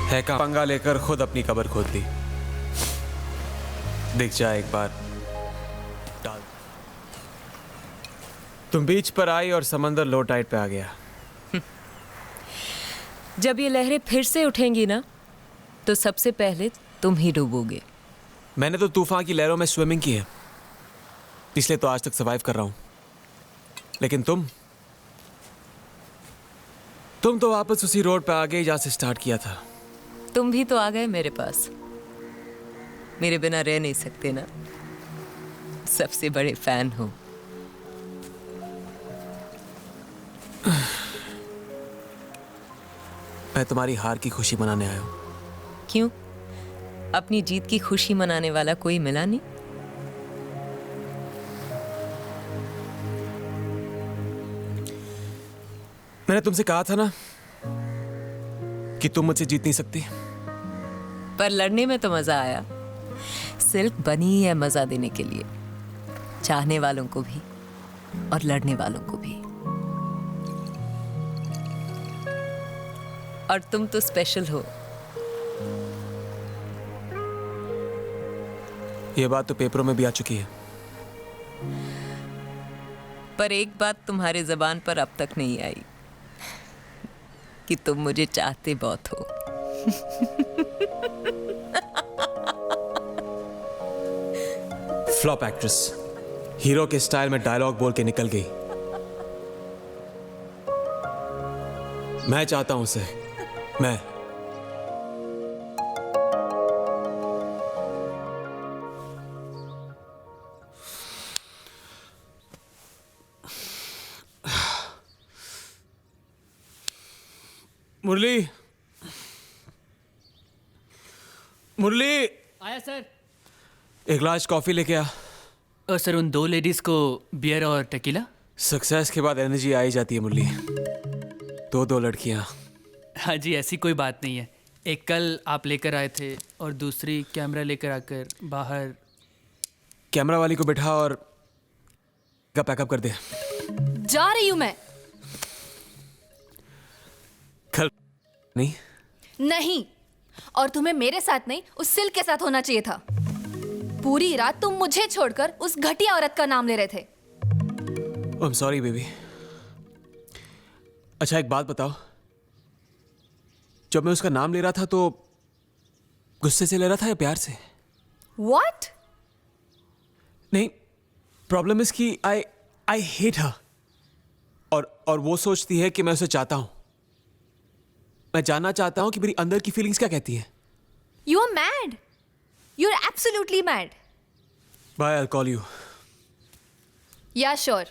है का पंगा लेकर खुद अपनी कब्र खोद दी। दिख जाए एक बार डाल। तुम बीच पर आई और समंदर लो टाइड पे आ गया। जब ये लहरें फिर से उठेंगी ना तो सबसे पहले तुम ही डूबोगे। मैंने तो तूफान की लहरों में स्विमिंग की है, इसलिए तो आज तक सर्वाइव कर रहा हूं। लेकिन तुम तो वापस उसी रोड पे आ गए जहाँ से स्टार्ट किया था। तुम भी तो आ गए मेरे पास। मेरे बिना रह नहीं सकते ना, सबसे बड़े फैन हो। मैं तुम्हारी हार की खुशी मनाने आया हूँ। क्यों? अपनी जीत की खुशी मनाने वाला कोई मिला नहीं? मैंने तुमसे कहा था ना कि तुम मुझसे जीत नहीं सकती। पर लड़ने में तो मजा आया। सिल्क बनी है मजा देने के लिए, चाहने वालों को भी और लड़ने वालों को भी। और तुम तो स्पेशल हो। ये बात तो पेपरों में भी आ चुकी है। पर एक बात तुम्हारे जबान पर अब तक नहीं आई कि तुम मुझे चाहते बहुत हो। फ्लॉप एक्ट्रेस, हीरो के स्टाइल में डायलॉग बोल के निकल गई। मैं चाहता हूं उसे। मैं मुरली, मुरली, आया सर। एक ग्लास कॉफी लेके आ। सर उन 2 लेडीज को बियर और टेकीला। सक्सेस के बाद एनर्जी आ ही जाती है मुरली। 2 लड़कियां। हाँ जी, ऐसी कोई बात नहीं है। एक कल आप लेकर आए थे और दूसरी कैमरा लेकर आकर बाहर। कैमरा वाली को बैठा और का पैकअप कर दे। जा रही हूं मैं। कल नहीं? नहीं, और तुम्हें मेरे साथ नहीं उस सिल्क के साथ होना चाहिए था। पूरी रात तुम मुझे छोड़कर उस घटिया औरत का नाम ले रहे थे। I'm sorry baby. अच्छा एक बात बताओ, जब मैं उसका नाम ले रहा था तो गुस्से से ले रहा था या प्यार से? What? नहीं, प्रॉब्लम इज कि आई हेट हर। और वो सोचती है कि मैं उसे चाहता हूं। मैं जानना चाहता हूं कि मेरी अंदर की फीलिंग्स क्या कहती हैं। You are mad. You are absolutely mad. Bye, I'll call you. Yeah, sure.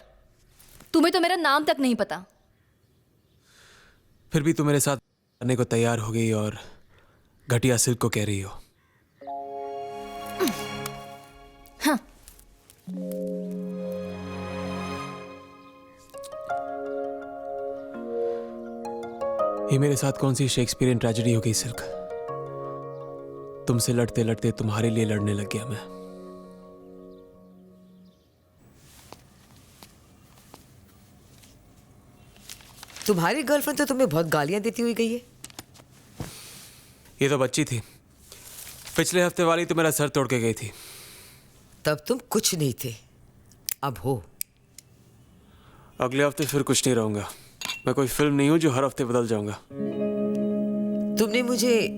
तुम्हें तो मेरा नाम तक नहीं पता। फिर भी तुम मेरे साथ करने को तैयार हो गई और घटिया सिल्क को कह रही हो। हाँ। ये मेरे साथ कौन सी शेक्सपियरियन ट्रेजेडी हो गई सिल्क? तुमसे लड़ते लड़ते तुम्हारे लिए लड़ने लग गया मैं। तुम्हारी गर्लफ्रेंड तो तुम्हें बहुत गालियां देती हुई गई है। ये तो बच्ची थी। पिछले हफ्ते वाली तो मेरा सर तोड़ के गई थी। तब तुम कुछ नहीं थे, अब हो। अगले हफ्ते फिर कुछ नहीं रहूंगा। मैं कोई फिल्म नहीं हूं जो हर हफ्ते बदल जाऊंगा। तुमने मुझे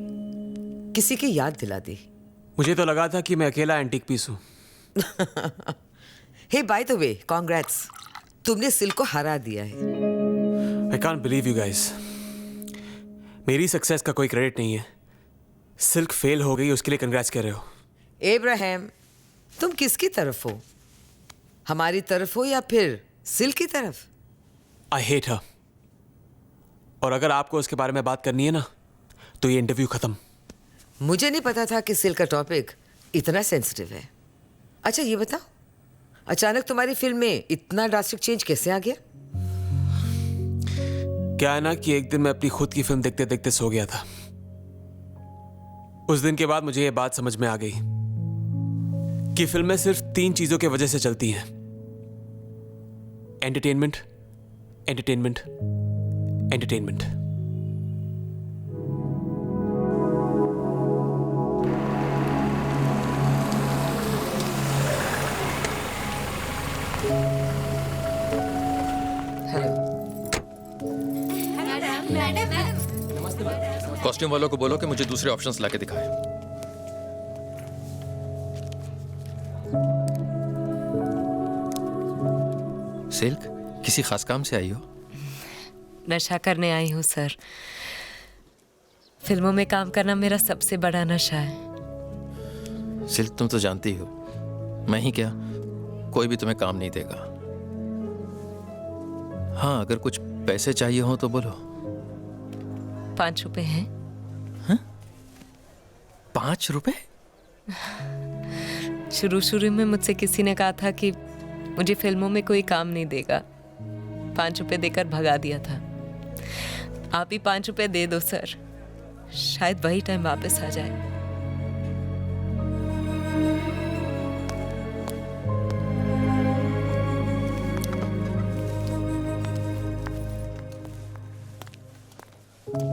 किसी की याद दिला दी। मुझे तो लगा था कि मैं अकेला एंटीक पीस हूं। हे बाय द वे, कांग्रेट्स, तुमने सिल्क को हरा दिया है। I can't believe you guys. मेरी सक्सेस का कोई क्रेडिट नहीं है। सिल्क फेल हो गई, उसके लिए कंग्रेट्स कर रहे हो। एब्राहम, तुम किसकी तरफ हो? हमारी तरफ हो या फिर सिल्क की तरफ? I hate her. और अगर आपको उसके बारे में बात करनी है ना, तो ये इंटरव्यू खत्म। मुझे नहीं पता था कि सिल्क का टॉपिक इतना सेंसिटिव है। अच्छा ये बताओ, अचानक तुम्हारी फिल्म में इतना ड्रास्टिक चेंज कैसे आ गया? क्या है ना कि एक दिन मैं अपनी खुद की फिल्म देखते देखते सो गया था। उस दिन के बाद मुझे ये बात समझ में आ गई कि फिल्में सिर्फ 3 चीजों की वजह से चलती हैं: एंटरटेनमेंट, एंटरटेनमेंट, एंटरटेनमेंट। कॉस्ट्यूम वालों को बोलो कि मुझे दूसरे ऑप्शंस लाके दिखाएं। सिल्क, किसी खास काम से आई हो? नशा करने आई हूँ सर। फिल्मों में काम करना मेरा सबसे बड़ा नशा है। सिल्क, तुम तो जानती हो मैं ही क्या, कोई भी तुम्हें काम नहीं देगा। हाँ, अगर कुछ पैसे चाहिए हो तो बोलो। 5 रुपए हैं? 5 रुपए? शुरू में मुझसे किसी ने कहा था कि मुझे फिल्मों में कोई काम नहीं देगा, 5 रुपए देकर भगा दिया था। आप ही 5 रुपए दे दो सर, शायद वही टाइम वापस आ जाए।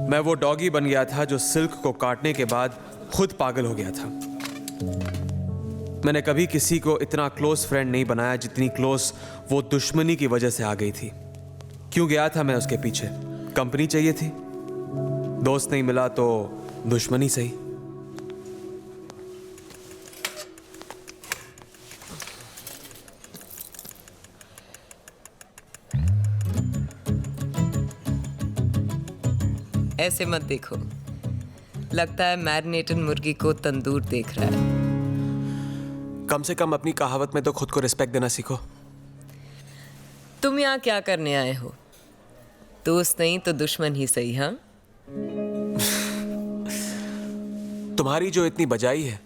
मैं वो डॉगी बन गया था जो सिल्क को काटने के बाद खुद पागल हो गया था। मैंने कभी किसी को इतना क्लोज फ्रेंड नहीं बनाया जितनी क्लोज वो दुश्मनी की वजह से आ गई थी। क्यों गया था मैं उसके पीछे? कंपनी चाहिए थी, दोस्त नहीं मिला तो दुश्मनी सही। ऐसे मत देखो, लगता है मैरिनेटेड मुर्गी को तंदूर देख रहा है। कम से कम अपनी कहावत में तो खुद को रिस्पेक्ट देना सीखो। तुम यहाँ क्या करने आए हो? दोस्त नहीं तो दुश्मन ही सही। हाँ, तुम्हारी जो इतनी बजाई है,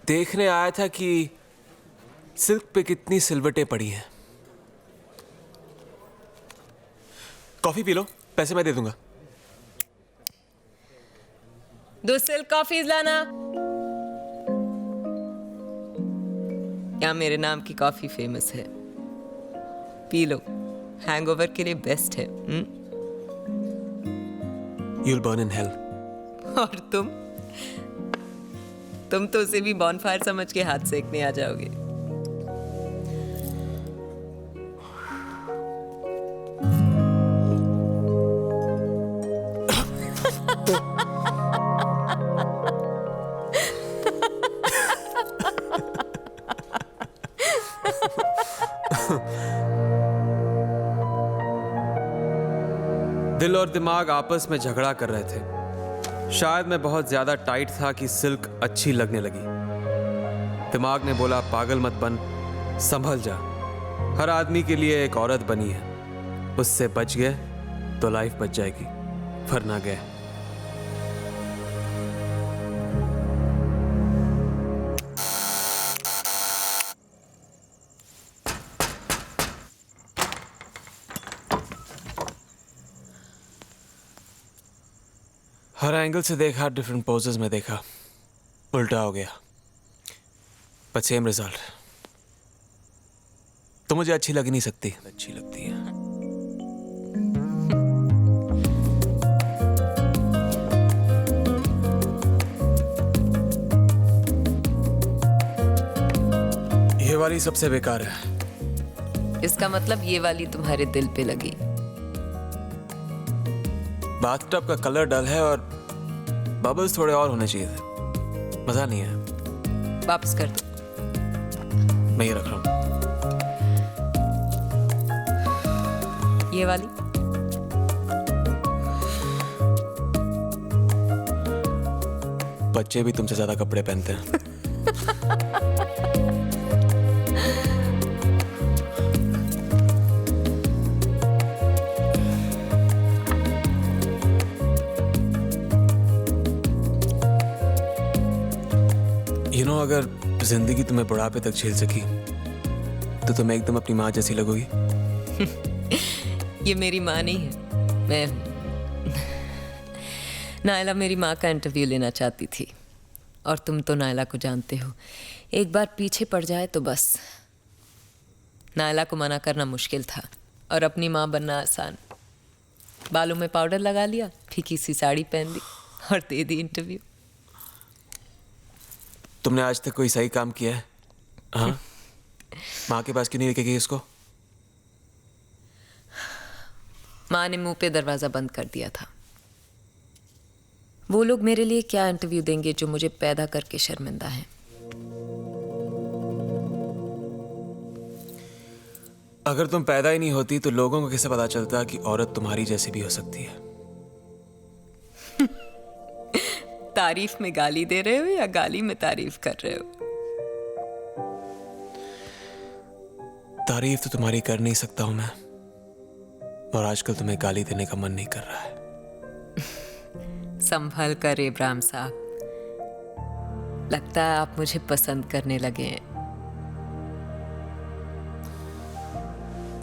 देखने आया था कि सिल्क पे कितनी सिलवटें पड़ी हैं। कॉफी पी लो, पैसे मैं दे दूंगा। 2 सिल्क कॉफीज लाना। यहाँ मेरे नाम की कॉफी फेमस है, पी लो, हैंगओवर के लिए बेस्ट है। You'll burn in hell. और तुम तो उसे भी बॉनफायर समझ के हाथ सेकने आ जाओगे। दिल और दिमाग आपस में झगड़ा कर रहे थे। शायद मैं बहुत ज्यादा टाइट था कि सिल्क अच्छी लगने लगी। दिमाग ने बोला पागल मत बन, संभल जा, हर आदमी के लिए एक औरत बनी है, उससे बच गए तो लाइफ बच जाएगी, वरना गए। हर एंगल से देखा, डिफरेंट पोजेस में देखा, उल्टा हो गया, बट सेम रिजल्ट। तो मुझे अच्छी लग नहीं सकती, अच्छी लगती है। ये वाली सबसे बेकार है। इसका मतलब ये वाली तुम्हारे दिल पे लगी। बाथटब का कलर डल है और बबल्स थोड़े और होने चाहिए थे, मजा नहीं है। वापस कर दो। मैं ये रख रहा हूँ। ये वाली बच्चे भी तुमसे ज्यादा कपड़े पहनते हैं। अगर जिंदगी तुम्हें बुढ़ापे तक झेल सकी तो तुम एकदम अपनी माँ जैसी लगोगी। ये मेरी माँ नहीं है, मैं हूँ। नायला मेरी माँ का इंटरव्यू लेना चाहती थी, और तुम तो नायला को जानते हो, एक बार पीछे पड़ जाए तो बस। नायला को मना करना मुश्किल था और अपनी माँ बनना आसान। बालों में पाउडर लगा लिया, फीकी सी साड़ी पहन ली और दे दी इंटरव्यू। तुमने आज तक कोई सही काम किया है? हाँ? माँ के पास क्यों नहीं लेके गई इसको? माँ ने मुंह पे दरवाजा बंद कर दिया था। वो लोग मेरे लिए क्या इंटरव्यू देंगे जो मुझे पैदा करके शर्मिंदा है। अगर तुम पैदा ही नहीं होती तो लोगों को कैसे पता चलता कि औरत तुम्हारी जैसी भी हो सकती है? तारीफ में गाली दे रहे हो या गाली में तारीफ कर रहे हो? तारीफ तो तुम्हारी कर नहीं सकता हूं मैं, और आजकल तुम्हें गाली देने का मन नहीं कर रहा है। संभल कर इब्राहिम साहब, लगता है आप मुझे पसंद करने लगे हैं।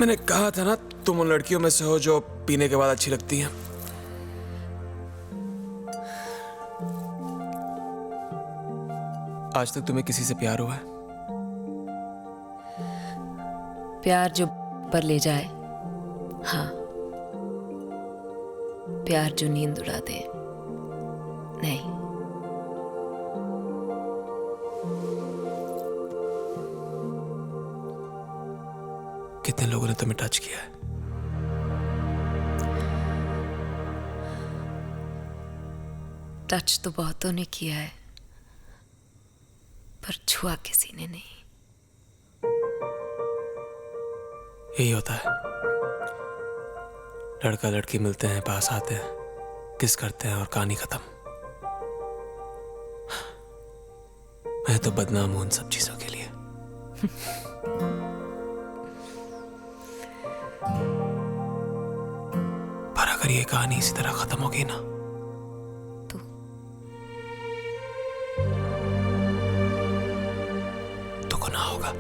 मैंने कहा था ना, तुम उन लड़कियों में से हो जो पीने के बाद अच्छी लगती हैं। आज तक तुम्हें किसी से प्यार हुआ है? प्यार जो पर ले जाए, हाँ। प्यार जो नींद उड़ा दे, नहीं। कितने लोगों ने तुम्हें टच किया है? टच तो बहुतों ने किया है, पर छुआ किसी ने नहीं। यही होता है, लड़का लड़की मिलते हैं, पास आते हैं, किस करते हैं और कहानी खत्म। मैं तो बदनाम हूं उन सब चीजों के लिए। पर अगर ये कहानी इसी तरह खत्म होगी ना, तो गुनाह होगा।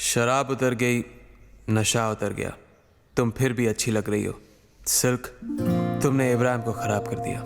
शराब उतर गई, नशा उतर गया, तुम फिर भी अच्छी लग रही हो। सिल्क, तुमने इब्राहिम को खराब कर दिया।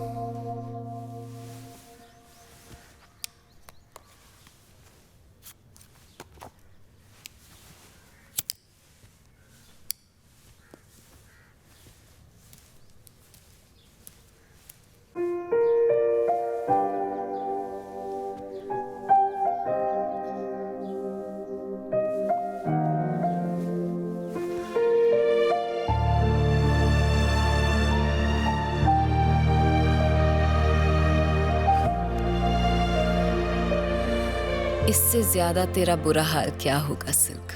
इससे ज्यादा तेरा बुरा हाल क्या होगा सिल्क?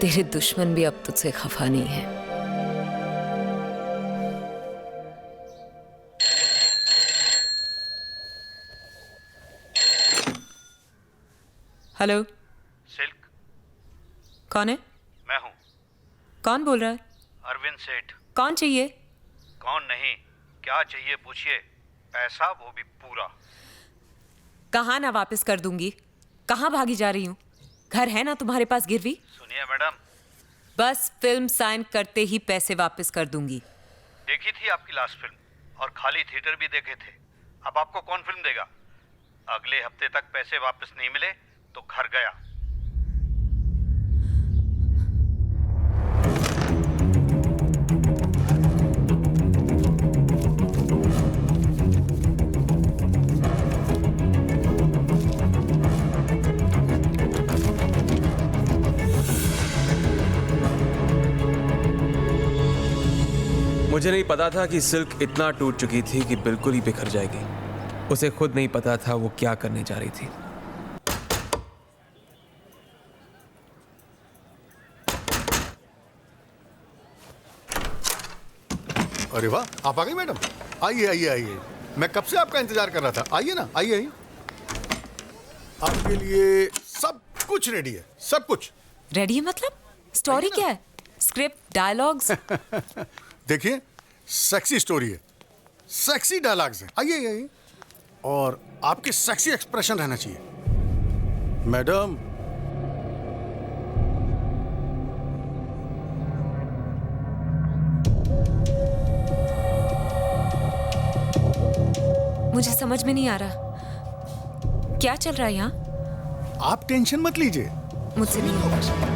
तेरे दुश्मन भी अब तुझसे खफा नहीं है। हेलो, सिल्क, कौन है? मैं हूं। कौन बोल रहा है? अरविंद सेठ। कौन चाहिए? कौन नहीं, क्या चाहिए पूछिए। पैसा वो भी पूरा। कहाँ ना वापस कर दूंगी? कहाँ भागी जा रही हूँ? घर है ना तुम्हारे पास गिरवी? सुनिए मैडम, बस फिल्म साइन करते ही पैसे वापस कर दूंगी। देखी थी आपकी लास्ट फिल्म और खाली थिएटर भी देखे थे। अब आपको कौन फिल्म देगा? अगले हफ्ते तक पैसे वापस नहीं मिले तो घर गया। मुझे नहीं पता था कि सिल्क इतना टूट चुकी थी कि बिल्कुल ही बिखर जाएगी। उसे खुद नहीं पता था वो क्या करने जा रही थी। अरे वाह, आप आ गई मैडम। आइए आइए आइए, मैं कब से आपका इंतजार कर रहा था। आइए ना, आइए आइए। आपके लिए सब कुछ रेडी है, सब कुछ रेडी है। मतलब स्टोरी क्या है? Script, dialogues? देखिए, सेक्सी स्टोरी है, सेक्सी डायलॉग्स हैं। आइए आइए, और आपके सेक्सी एक्सप्रेशन रहना चाहिए मैडम। मुझे समझ में नहीं आ रहा क्या चल रहा है यहाँ। आप टेंशन मत लीजिए, मुझसे नहीं होगा।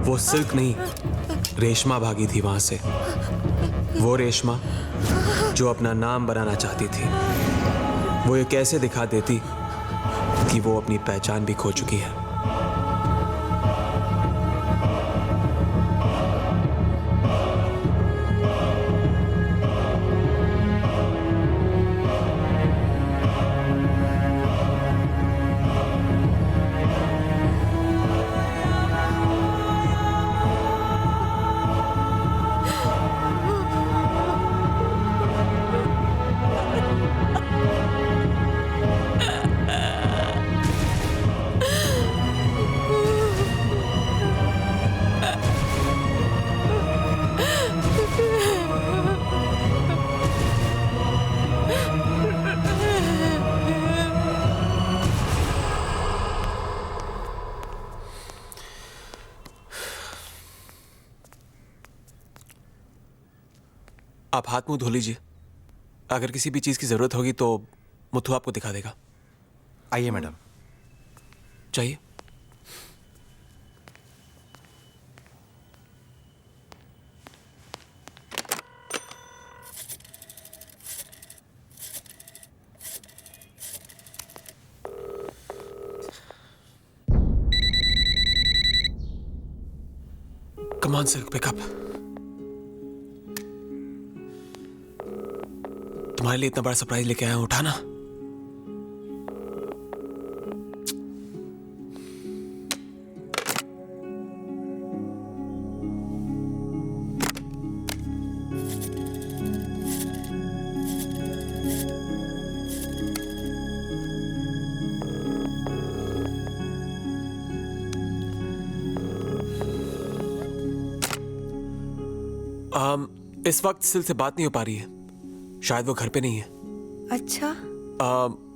वो सिल्क नहीं, रेशमा भागी थी वहां से। वो रेशमा जो अपना नाम बनाना चाहती थी। वो ये कैसे दिखा देती कि वो अपनी पहचान भी खो चुकी है। आप हाथ मुंह धो लीजिए। अगर किसी भी चीज की जरूरत होगी तो मुथु आपको दिखा देगा। आइए मैडम। चाहिए? Come on, Silk, pick up. तुम्हारे लिए इतना बड़ा सरप्राइज लेके आया हूं, उठाना। इस वक्त सिल से बात नहीं हो पा रही है, शायद वो घर पे नहीं है। अच्छा।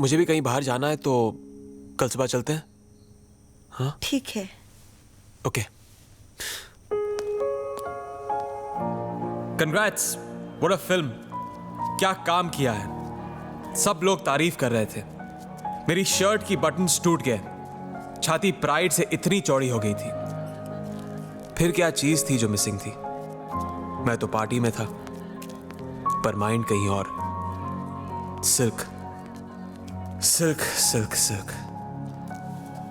मुझे भी कहीं बाहर जाना है तो कल सुबह चलते हैं। हाँ ठीक है। Okay. Congrats, what a film. क्या काम किया है। सब लोग तारीफ कर रहे थे। मेरी शर्ट की बटन्स टूट गए, छाती प्राइड से इतनी चौड़ी हो गई थी। फिर क्या चीज थी जो मिसिंग थी। मैं तो पार्टी में था पर माइंड कहीं और। Silk silk silk silk.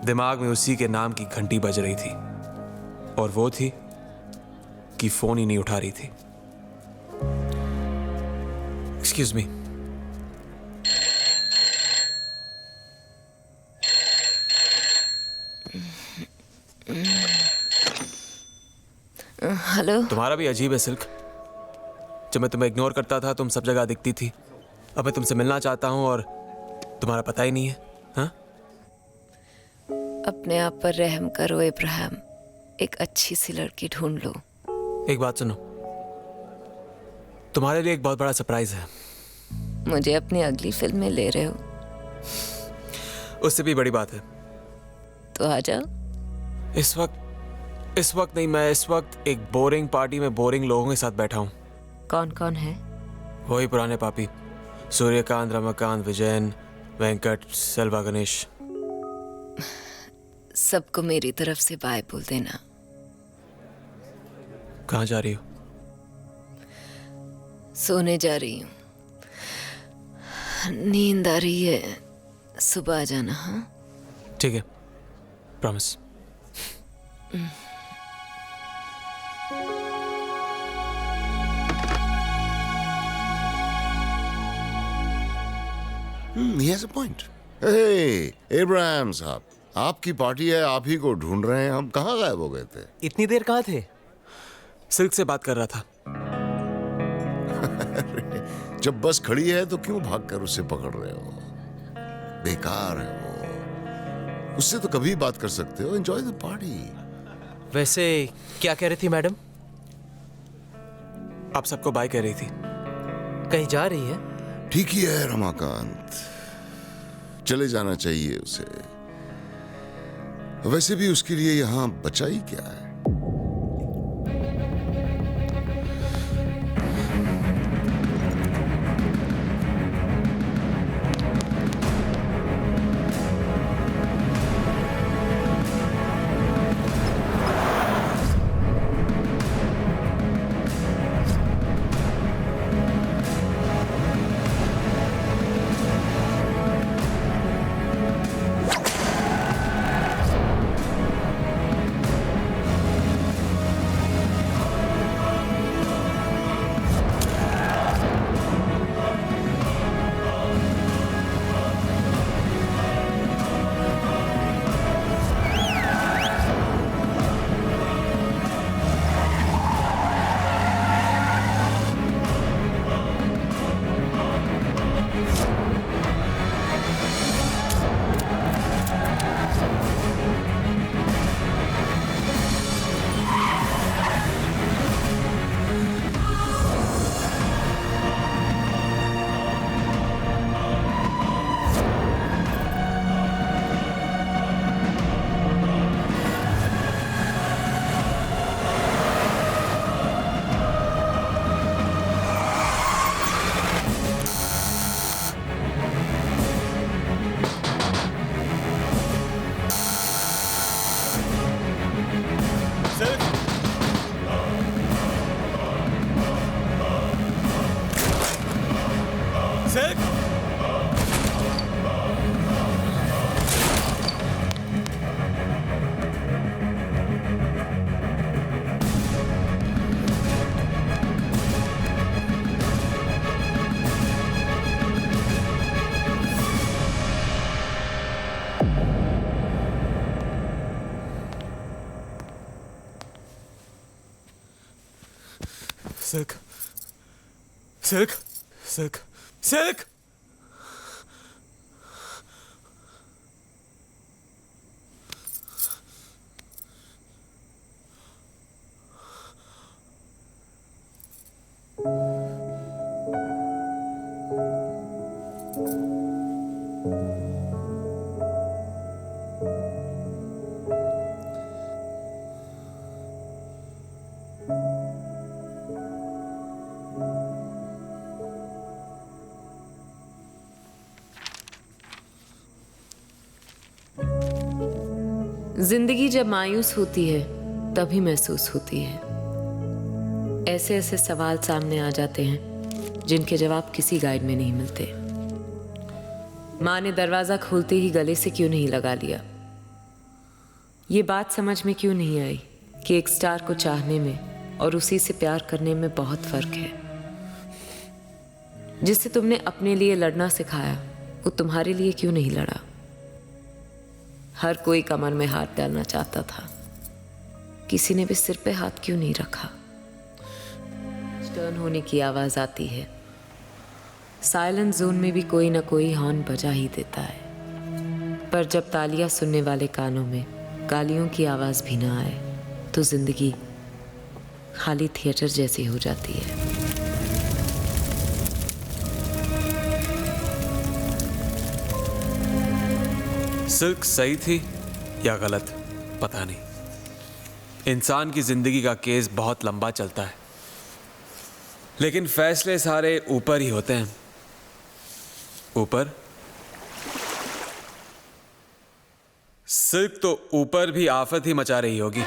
दिमाग में उसी के नाम की घंटी बज रही थी और वो थी कि फोन ही नहीं उठा रही थी। Excuse me. हेलो। तुम्हारा भी अजीब है सिल्क। जब मैं तुम्हें इग्नोर करता था तुम सब जगह दिखती थी। अब मैं तुमसे मिलना चाहता हूं और तुम्हारा पता ही नहीं है। हाँ? अपने आप पर रहम करो इब्राहिम, एक अच्छी सी लड़की ढूंढ लो। एक बात सुनो, तुम्हारे लिए एक बहुत बड़ा सरप्राइज है। मुझे अपनी अगली फिल्म में ले रहे हो? उससे भी बड़ी बात है। तो आ जाओ। इस वक्त नहीं, मैं इस वक्त एक बोरिंग पार्टी में बोरिंग लोगों के साथ बैठा हूँ। कौन कौन है? वही पुराने पापी, सूर्यकांत, रमाकांत, विजयन, वेंकट, सेल्वा, गणेश। सबको मेरी तरफ से बाय बोल देना। कहाँ जा रही हो? सोने जा रही हूँ, नींद आ रही है। सुबह आ जाना। हाँ ठीक है, promise. He has a point. Hey, Ibrahim साहब, आपकी पार्टी है, आप ही को ढूंढ रहे हैं। हम कहाँ गायब हो गए थे? इतनी देर कहाँ थे? सिल्क से बात कर रहा था। जब बस खड़ी है तो क्यों भागकर उसे पकड़ रहे हो? बेकार है वो। उससे तो कभी बात कर सकते हो। Enjoy the party. वैसे क्या कह रही थी मैडम? आप सबको बाय कह रही थी। कहीं जा रही है? ठीक ही है रमाकांत, चले जाना चाहिए उसे। वैसे भी उसके लिए यहां बचा ही क्या है? Silk, silk, silk, silk. जिंदगी जब मायूस होती है तभी महसूस होती है। ऐसे ऐसे सवाल सामने आ जाते हैं जिनके जवाब किसी गाइड में नहीं मिलते। माँ ने दरवाजा खोलते ही गले से क्यों नहीं लगा लिया? ये बात समझ में क्यों नहीं आई कि एक स्टार को चाहने में और उसी से प्यार करने में बहुत फर्क है। जिससे तुमने अपने लिए लड़ना सिखाया वो तुम्हारे लिए क्यों नहीं लड़ा? हर कोई कमर में हाथ डालना चाहता था, किसी ने भी सिर पे हाथ क्यों नहीं रखा? टर्न होने की आवाज आती है। साइलेंट जोन में भी कोई ना कोई हॉर्न बजा ही देता है। पर जब तालियां सुनने वाले कानों में गालियों की आवाज भी ना आए तो जिंदगी खाली थिएटर जैसी हो जाती है। सिल्क सही थी या गलत पता नहीं। इंसान की जिंदगी का केस बहुत लंबा चलता है, लेकिन फैसले सारे ऊपर ही होते हैं। ऊपर? सिल्क तो ऊपर भी आफत ही मचा रही होगी।